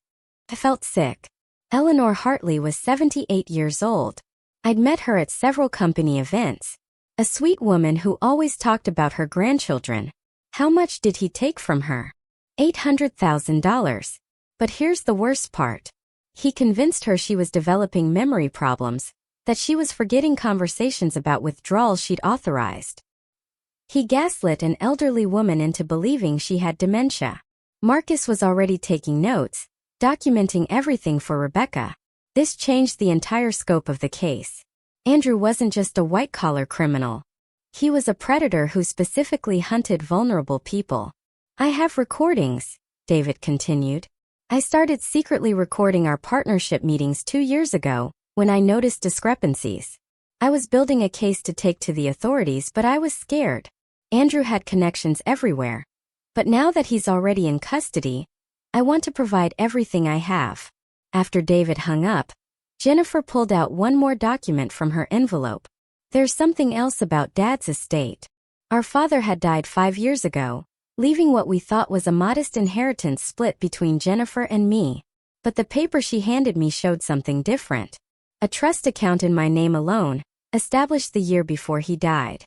I felt sick. Eleanor Hartley was 78 years old. I'd met her at several company events. A sweet woman who always talked about her grandchildren. How much did he take from her? $800,000. But here's the worst part. He convinced her she was developing memory problems, that she was forgetting conversations about withdrawals she'd authorized. He gaslit an elderly woman into believing she had dementia. Marcus was already taking notes, documenting everything for Rebecca. This changed the entire scope of the case. Andrew wasn't just a white-collar criminal. He was a predator who specifically hunted vulnerable people. I have recordings, David continued. I started secretly recording our partnership meetings 2 years ago, when I noticed discrepancies. I was building a case to take to the authorities, but I was scared. Andrew had connections everywhere. But now that he's already in custody, I want to provide everything I have. After David hung up, Jennifer pulled out one more document from her envelope. There's something else about Dad's estate. Our father had died 5 years ago, leaving what we thought was a modest inheritance split between Jennifer and me. But the paper she handed me showed something different. A trust account in my name alone, established the year before he died.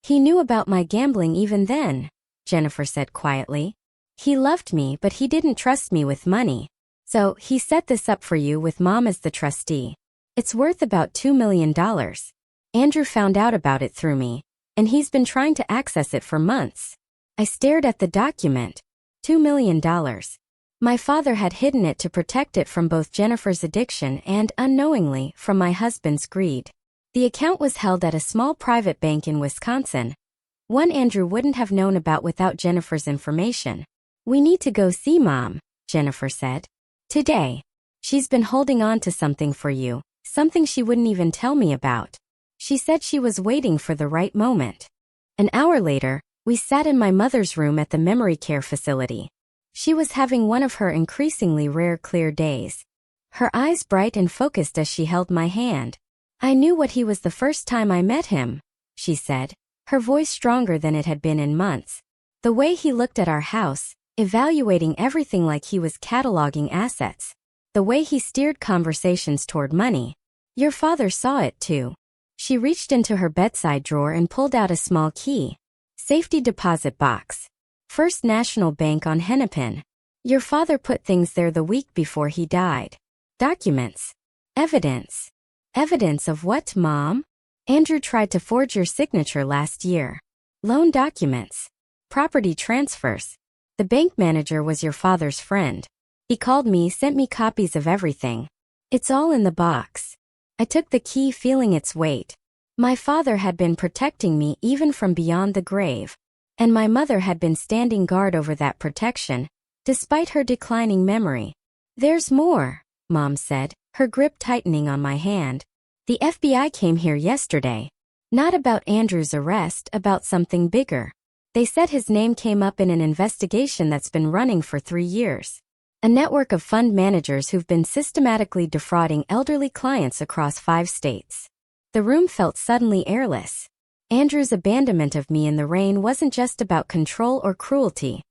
He knew about my gambling even then, Jennifer said quietly. He loved me, but he didn't trust me with money. So, he set this up for you with Mom as the trustee. It's worth about $2 million. Andrew found out about it through me, and he's been trying to access it for months. I stared at the document. $2 million. My father had hidden it to protect it from both Jennifer's addiction and, unknowingly, from my husband's greed. The account was held at a small private bank in Wisconsin, one Andrew wouldn't have known about without Jennifer's information. We need to go see Mom, Jennifer said. Today. She's been holding on to something for you, something she wouldn't even tell me about. She said she was waiting for the right moment. An hour later, we sat in my mother's room at the memory care facility. She was having one of her increasingly rare clear days. Her eyes bright and focused as she held my hand. I knew what he was the first time I met him, she said, her voice stronger than it had been in months. The way he looked at our house, evaluating everything like he was cataloging assets. The way he steered conversations toward money. Your father saw it too. She reached into her bedside drawer and pulled out a small key. Safety deposit box. First National Bank on Hennepin. Your father put things there the week before he died. Documents. Evidence. Evidence of what, Mom? Andrew tried to forge your signature last year. Loan documents. Property transfers. The bank manager was your father's friend. He called me, sent me copies of everything. It's all in the box. I took the key feeling its weight. My father had been protecting me even from beyond the grave. And my mother had been standing guard over that protection, despite her declining memory. There's more, Mom said, her grip tightening on my hand. The FBI came here yesterday. Not about Andrew's arrest, about something bigger. They said his name came up in an investigation that's been running for 3 years. A network of fund managers who've been systematically defrauding elderly clients across 5 states. The room felt suddenly airless. Andrew's abandonment of me in the rain wasn't just about control or cruelty.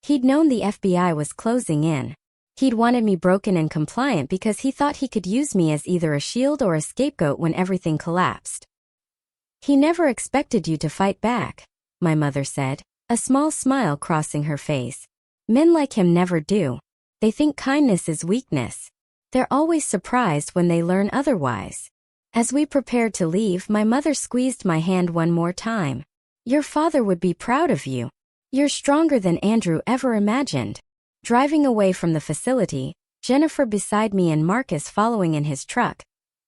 He'd known the FBI was closing in. He'd wanted me broken and compliant because he thought he could use me as either a shield or a scapegoat when everything collapsed. He never expected you to fight back, my mother said, a small smile crossing her face. Men like him never do. They think kindness is weakness. They're always surprised when they learn otherwise. As we prepared to leave, my mother squeezed my hand one more time. Your father would be proud of you. You're stronger than Andrew ever imagined. Driving away from the facility, Jennifer beside me and Marcus following in his truck,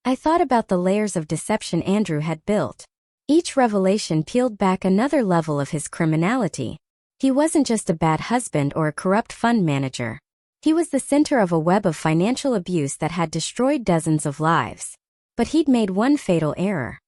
I thought about the layers of deception Andrew had built. Each revelation peeled back another level of his criminality. He wasn't just a bad husband or a corrupt fund manager. He was the center of a web of financial abuse that had destroyed dozens of lives. But he'd made one fatal error.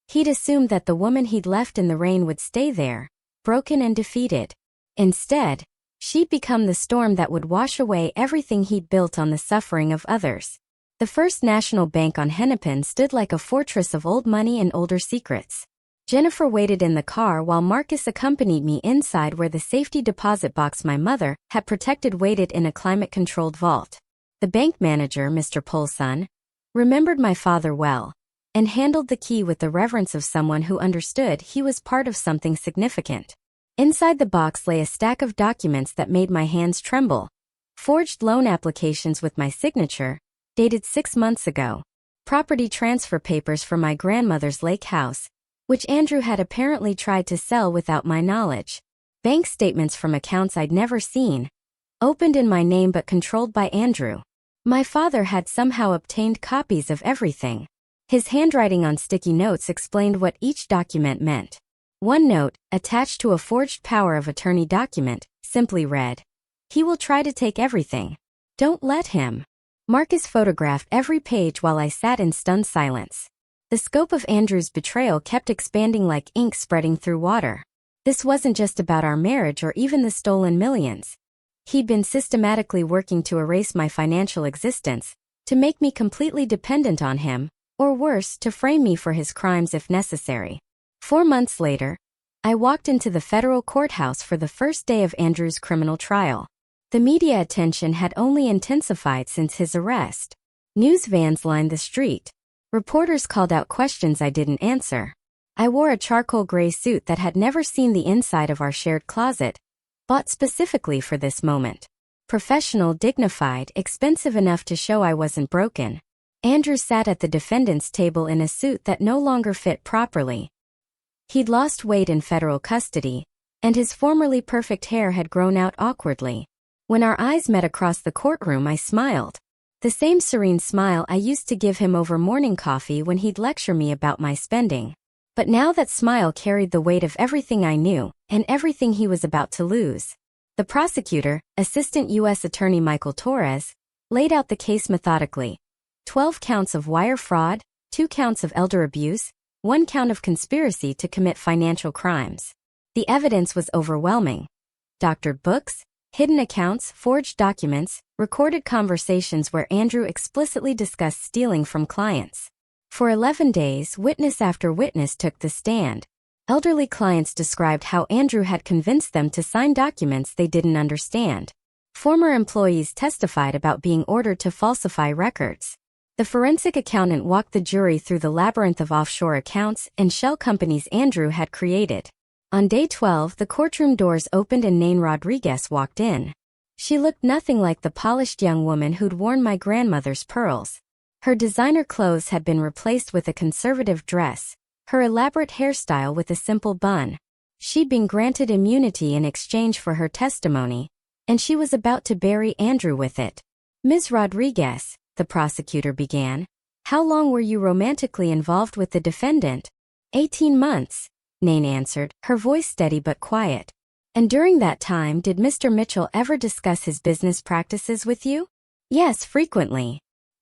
He'd assumed that the woman he'd left in the rain would stay there, broken and defeated. Instead, she'd become the storm that would wash away everything he'd built on the suffering of others. The First National Bank on Hennepin stood like a fortress of old money and older secrets. Jennifer waited in the car while Marcus accompanied me inside where the safety deposit box my mother had protected waited in a climate-controlled vault. The bank manager, Mr. Polson, remembered my father well, and handled the key with the reverence of someone who understood he was part of something significant. Inside the box lay a stack of documents that made my hands tremble. Forged loan applications with my signature, dated 6 months ago. Property transfer papers for my grandmother's lake house, which Andrew had apparently tried to sell without my knowledge. Bank statements from accounts I'd never seen, opened in my name but controlled by Andrew. My father had somehow obtained copies of everything. His handwriting on sticky notes explained what each document meant. One note, attached to a forged power of attorney document, simply read, "He will try to take everything. Don't let him." Marcus photographed every page while I sat in stunned silence. The scope of Andrew's betrayal kept expanding like ink spreading through water. This wasn't just about our marriage or even the stolen millions. He'd been systematically working to erase my financial existence, to make me completely dependent on him, or worse, to frame me for his crimes if necessary. 4 months later, I walked into the federal courthouse for the first day of Andrew's criminal trial. The media attention had only intensified since his arrest. News vans lined the street. Reporters called out questions I didn't answer. I wore a charcoal gray suit that had never seen the inside of our shared closet, bought specifically for this moment. Professional, dignified, expensive enough to show I wasn't broken. Andrew sat at the defendant's table in a suit that no longer fit properly. He'd lost weight in federal custody, and his formerly perfect hair had grown out awkwardly. When our eyes met across the courtroom, I smiled. The same serene smile I used to give him over morning coffee when he'd lecture me about my spending. But now that smile carried the weight of everything I knew, and everything he was about to lose. The prosecutor, Assistant U.S. Attorney Michael Torres, laid out the case methodically. 12 counts of wire fraud, 2 counts of elder abuse, 1 count of conspiracy to commit financial crimes. The evidence was overwhelming. Doctored books, hidden accounts, forged documents, recorded conversations where Andrew explicitly discussed stealing from clients. For 11 days, witness after witness took the stand. Elderly clients described how Andrew had convinced them to sign documents they didn't understand. Former employees testified about being ordered to falsify records. The forensic accountant walked the jury through the labyrinth of offshore accounts and shell companies Andrew had created. On day 12, the courtroom doors opened and Nain Rodriguez walked in. She looked nothing like the polished young woman who'd worn my grandmother's pearls. Her designer clothes had been replaced with a conservative dress, her elaborate hairstyle with a simple bun. She'd been granted immunity in exchange for her testimony, and she was about to bury Andrew with it. Ms. Rodriguez, the prosecutor began, how long were you romantically involved with the defendant? 18 months, Nain answered, her voice steady but quiet. And during that time, did Mr. Mitchell ever discuss his business practices with you? Yes, frequently.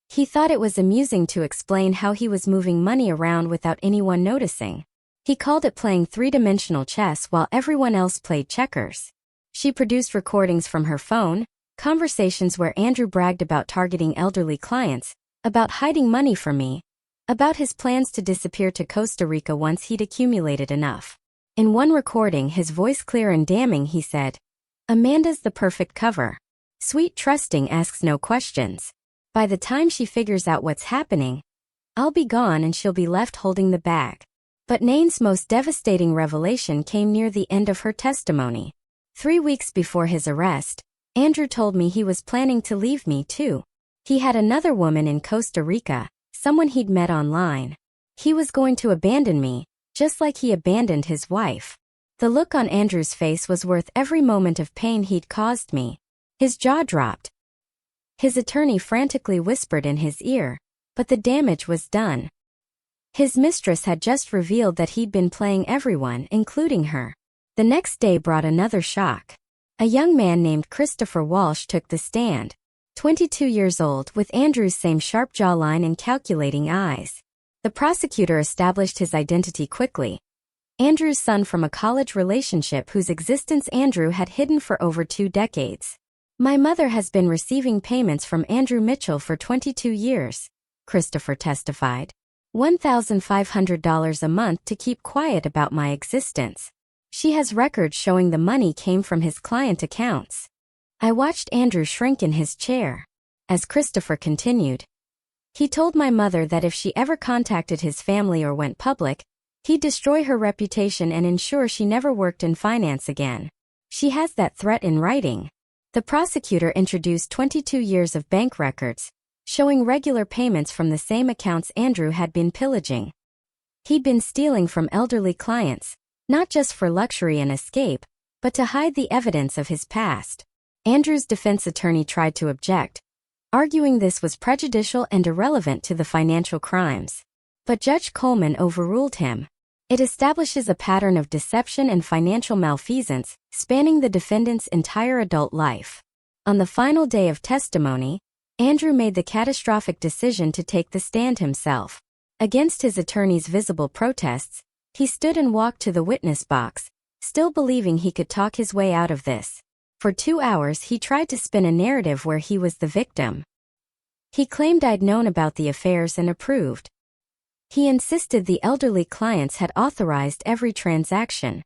He thought it was amusing to explain how he was moving money around without anyone noticing. He called it playing three-dimensional chess while everyone else played checkers. She produced recordings from her phone, conversations where Andrew bragged about targeting elderly clients, about hiding money from me, about his plans to disappear to Costa Rica once he'd accumulated enough. In one recording, his voice clear and damning, he said, "Amanda's the perfect cover. Sweet, trusting, asks no questions. By the time she figures out what's happening, I'll be gone and she'll be left holding the bag." But Nain's most devastating revelation came near the end of her testimony. 3 weeks before his arrest, Andrew told me he was planning to leave me too. He had another woman in Costa Rica, someone he'd met online. He was going to abandon me, just like he abandoned his wife. The look on Andrew's face was worth every moment of pain he'd caused me. His jaw dropped. His attorney frantically whispered in his ear, but the damage was done. His mistress had just revealed that he'd been playing everyone, including her. The next day brought another shock. A young man named Christopher Walsh took the stand, 22 years old, with Andrew's same sharp jawline and calculating eyes. The prosecutor established his identity quickly. Andrew's son from a college relationship whose existence Andrew had hidden for over 2 decades. My mother has been receiving payments from Andrew Mitchell for 22 years, Christopher testified. $1,500 a month to keep quiet about my existence. She has records showing the money came from his client accounts. I watched Andrew shrink in his chair. As Christopher continued, he told my mother that if she ever contacted his family or went public, he'd destroy her reputation and ensure she never worked in finance again. She has that threat in writing. The prosecutor introduced 22 years of bank records, showing regular payments from the same accounts Andrew had been pillaging. He'd been stealing from elderly clients, not just for luxury and escape, but to hide the evidence of his past. Andrew's defense attorney tried to object, arguing this was prejudicial and irrelevant to the financial crimes. But Judge Coleman overruled him. It establishes a pattern of deception and financial malfeasance, spanning the defendant's entire adult life. On the final day of testimony, Andrew made the catastrophic decision to take the stand himself. Against his attorney's visible protests, he stood and walked to the witness box, still believing he could talk his way out of this. For 2 hours he tried to spin a narrative where he was the victim. He claimed I'd known about the affairs and approved. He insisted the elderly clients had authorized every transaction.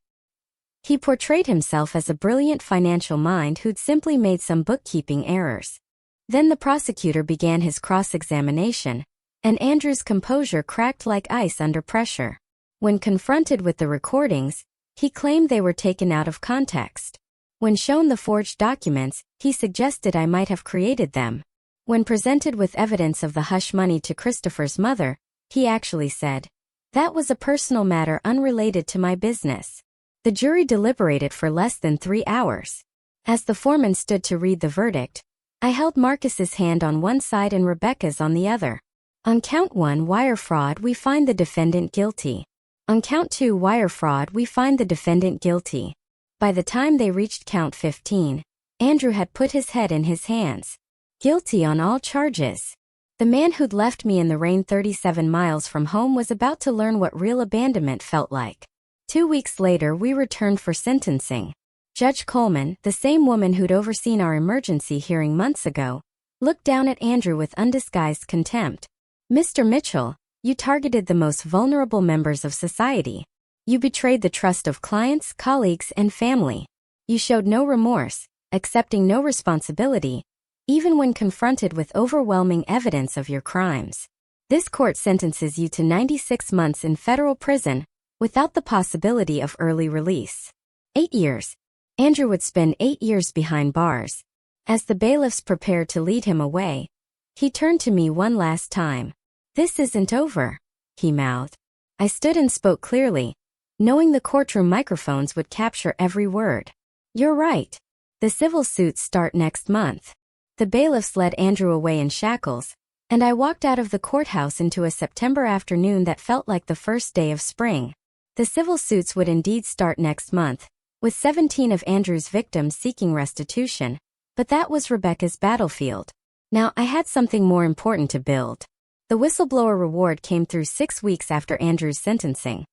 He portrayed himself as a brilliant financial mind who'd simply made some bookkeeping errors. Then the prosecutor began his cross-examination, and Andrew's composure cracked like ice under pressure. When confronted with the recordings, he claimed they were taken out of context. When shown the forged documents, he suggested I might have created them. When presented with evidence of the hush money to Christopher's mother, he actually said, "That was a personal matter unrelated to my business." The jury deliberated for less than 3 hours. As the foreman stood to read the verdict, I held Marcus's hand on one side and Rebecca's on the other. On count 1 wire fraud we find the defendant guilty. On count 2 wire fraud we find the defendant guilty. By the time they reached count 15, Andrew had put his head in his hands. Guilty on all charges. The man who'd left me in the rain 37 miles from home was about to learn what real abandonment felt like. 2 weeks later we returned for sentencing. Judge Coleman, the same woman who'd overseen our emergency hearing months ago, looked down at Andrew with undisguised contempt. "Mr. Mitchell, you targeted the most vulnerable members of society. You betrayed the trust of clients, colleagues, and family. You showed no remorse, accepting no responsibility, even when confronted with overwhelming evidence of your crimes. This court sentences you to 96 months in federal prison, without the possibility of early release." 8 years. Andrew would spend 8 years behind bars. As the bailiffs prepared to lead him away, he turned to me one last time. "This isn't over," he mouthed. I stood and spoke clearly, knowing the courtroom microphones would capture every word. "You're right. The civil suits start next month." The bailiffs led Andrew away in shackles, and I walked out of the courthouse into a September afternoon that felt like the first day of spring. The civil suits would indeed start next month, with 17 of Andrew's victims seeking restitution, but that was Rebecca's battlefield. Now I had something more important to build. The whistleblower reward came through 6 weeks after Andrew's sentencing.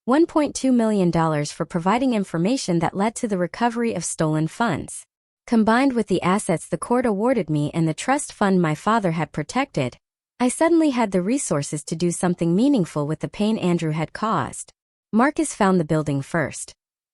$1.2 million for providing information that led to the recovery of stolen funds. Combined with the assets the court awarded me and the trust fund my father had protected, I suddenly had the resources to do something meaningful with the pain Andrew had caused. Marcus found the building first.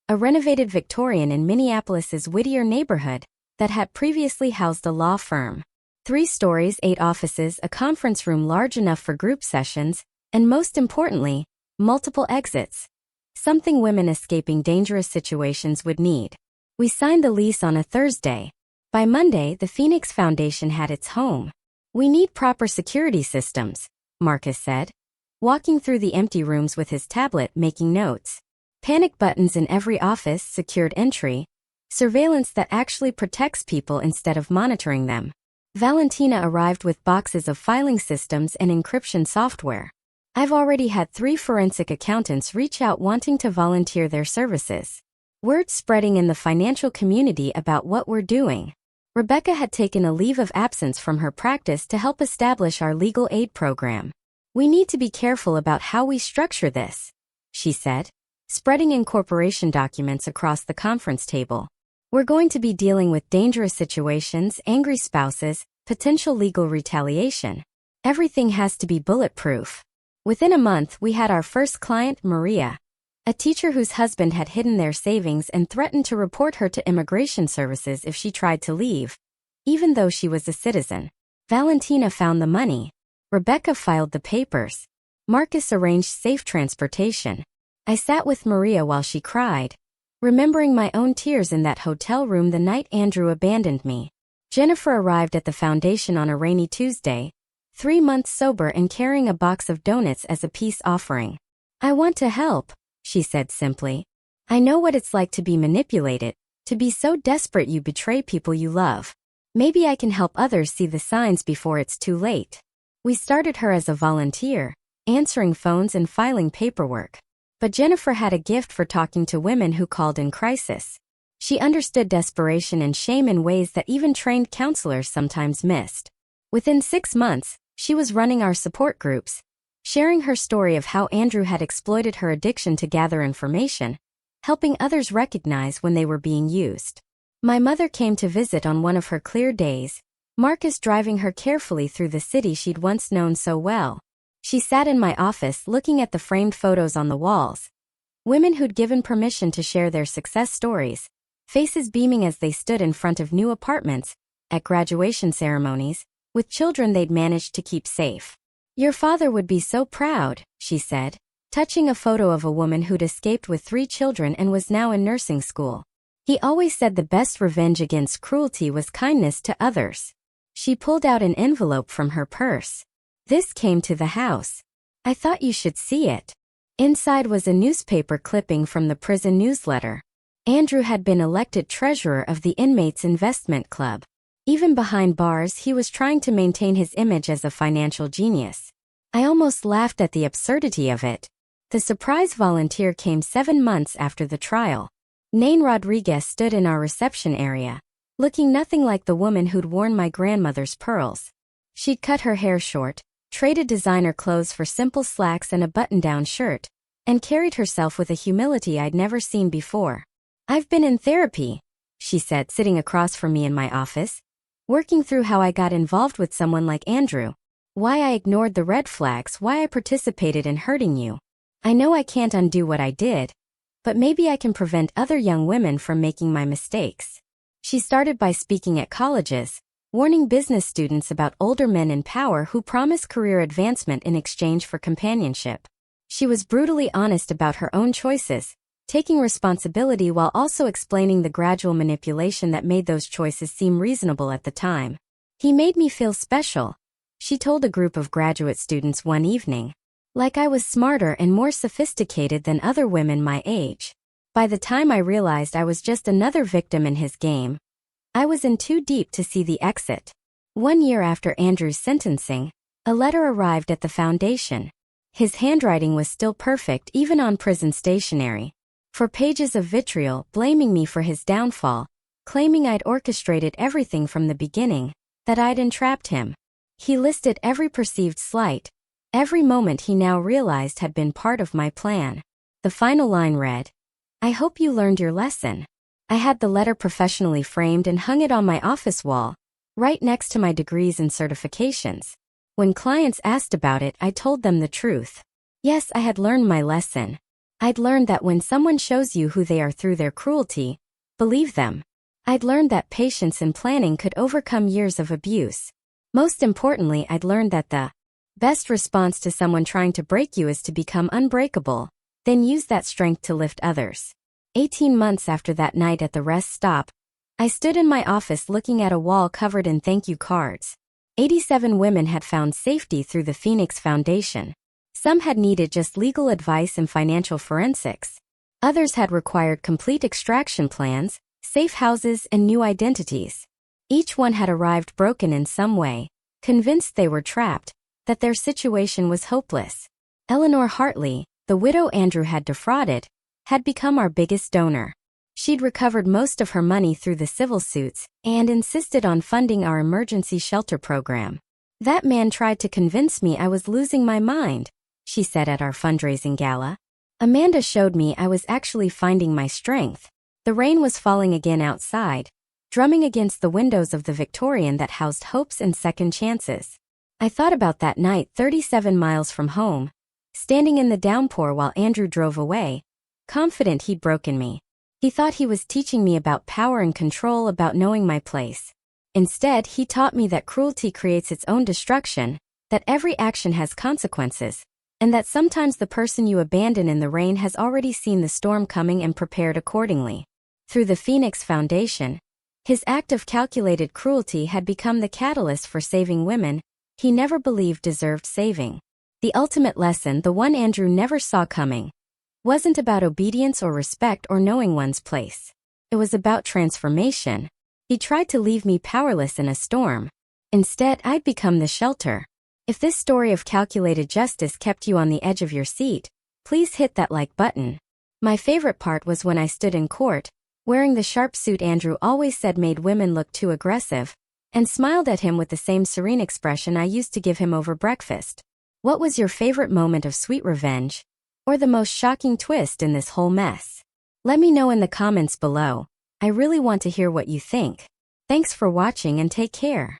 A renovated Victorian in Minneapolis's Whittier neighborhood that had previously housed a law firm. 3 stories, 8 offices, a conference room large enough for group sessions, and most importantly, multiple exits. Something women escaping dangerous situations would need. We signed the lease on a Thursday. By Monday, the Phoenix Foundation had its home. "We need proper security systems," Marcus said, walking through the empty rooms with his tablet making notes. "Panic buttons in every office, secured entry, surveillance that actually protects people instead of monitoring them." Valentina arrived with boxes of filing systems and encryption software. I've already had 3 forensic accountants reach out wanting to volunteer their services. Word spreading in the financial community about what we're doing. Rebecca had taken a leave of absence from her practice to help establish our legal aid program. "We need to be careful about how we structure this," she said, spreading incorporation documents across the conference table. "We're going to be dealing with dangerous situations, angry spouses, potential legal retaliation. Everything has to be bulletproof." Within a month, we had our first client, Maria, a teacher whose husband had hidden their savings and threatened to report her to immigration services if she tried to leave, even though she was a citizen. Valentina found the money. Rebecca filed the papers. Marcus arranged safe transportation. I sat with Maria while she cried, remembering my own tears in that hotel room the night Andrew abandoned me. Jennifer arrived at the foundation on a rainy Tuesday, 3 months sober and carrying a box of donuts as a peace offering. "I want to help," she said simply. "I know what it's like to be manipulated, to be so desperate you betray people you love. Maybe I can help others see the signs before it's too late." We started her as a volunteer, answering phones and filing paperwork. But Jennifer had a gift for talking to women who called in crisis. She understood desperation and shame in ways that even trained counselors sometimes missed. Within 6 months, she was running our support groups, sharing her story of how Andrew had exploited her addiction to gather information, helping others recognize when they were being used. My mother came to visit on one of her clear days, Marcus driving her carefully through the city she'd once known so well. She sat in my office looking at the framed photos on the walls. Women who'd given permission to share their success stories, faces beaming as they stood in front of new apartments, at graduation ceremonies, with children they'd managed to keep safe. Your father would be so proud, she said, touching a photo of a woman who'd escaped with 3 children and was now in nursing school. He always said the best revenge against cruelty was kindness to others. She pulled out an envelope from her purse. This came to the house. I thought you should see it. Inside was a newspaper clipping from the prison newsletter. Andrew had been elected treasurer of the Inmates Investment Club. Even behind bars, he was trying to maintain his image as a financial genius. I almost laughed at the absurdity of it. The surprise volunteer came 7 months after the trial. Nain Rodriguez stood in our reception area, looking nothing like the woman who'd worn my grandmother's pearls. She'd cut her hair short, traded designer clothes for simple slacks and a button-down shirt, and carried herself with a humility I'd never seen before. I've been in therapy, she said, sitting across from me in my office, working through how I got involved with someone like Andrew, why I ignored the red flags, why I participated in hurting you. I know I can't undo what I did, but maybe I can prevent other young women from making my mistakes. She started by speaking at colleges, warning business students about older men in power who promise career advancement in exchange for companionship. She was brutally honest about her own choices, taking responsibility while also explaining the gradual manipulation that made those choices seem reasonable at the time. He made me feel special, she told a group of graduate students one evening. Like I was smarter and more sophisticated than other women my age. By the time I realized I was just another victim in his game, I was in too deep to see the exit. 1 year after Andrew's sentencing, a letter arrived at the foundation. His handwriting was still perfect even on prison stationery. 4 pages of vitriol blaming me for his downfall, claiming I'd orchestrated everything from the beginning, that I'd entrapped him. He listed every perceived slight, every moment he now realized had been part of my plan. The final line read, "I hope you learned your lesson." I had the letter professionally framed and hung it on my office wall, right next to my degrees and certifications. When clients asked about it, I told them the truth. Yes, I had learned my lesson. I'd learned that when someone shows you who they are through their cruelty, believe them. I'd learned that patience and planning could overcome years of abuse. Most importantly, I'd learned that the best response to someone trying to break you is to become unbreakable, then use that strength to lift others. 18 months after that night at the rest stop, I stood in my office looking at a wall covered in thank you cards. 87 women had found safety through the Phoenix Foundation. Some had needed just legal advice and financial forensics. Others had required complete extraction plans, safe houses, and new identities. Each one had arrived broken in some way, convinced they were trapped, that their situation was hopeless. Eleanor Hartley, the widow Andrew had defrauded, had become our biggest donor. She'd recovered most of her money through the civil suits and insisted on funding our emergency shelter program. That man tried to convince me I was losing my mind, she said at our fundraising gala. Amanda showed me I was actually finding my strength. The rain was falling again outside, drumming against the windows of the Victorian that housed hopes and second chances. I thought about that night 37 miles from home, standing in the downpour while Andrew drove away, confident he'd broken me. He thought he was teaching me about power and control, about knowing my place. Instead, he taught me that cruelty creates its own destruction, that every action has consequences, and that sometimes the person you abandon in the rain has already seen the storm coming and prepared accordingly. Through the Phoenix Foundation, his act of calculated cruelty had become the catalyst for saving women he never believed deserved saving. The ultimate lesson, the one Andrew never saw coming, wasn't about obedience or respect or knowing one's place. It was about transformation. He tried to leave me powerless in a storm. Instead, I'd become the shelter. If this story of calculated justice kept you on the edge of your seat, please hit that like button. My favorite part was when I stood in court, wearing the sharp suit Andrew always said made women look too aggressive, and smiled at him with the same serene expression I used to give him over breakfast. What was your favorite moment of sweet revenge, or the most shocking twist in this whole mess? Let me know in the comments below. I really want to hear what you think. Thanks for watching and take care.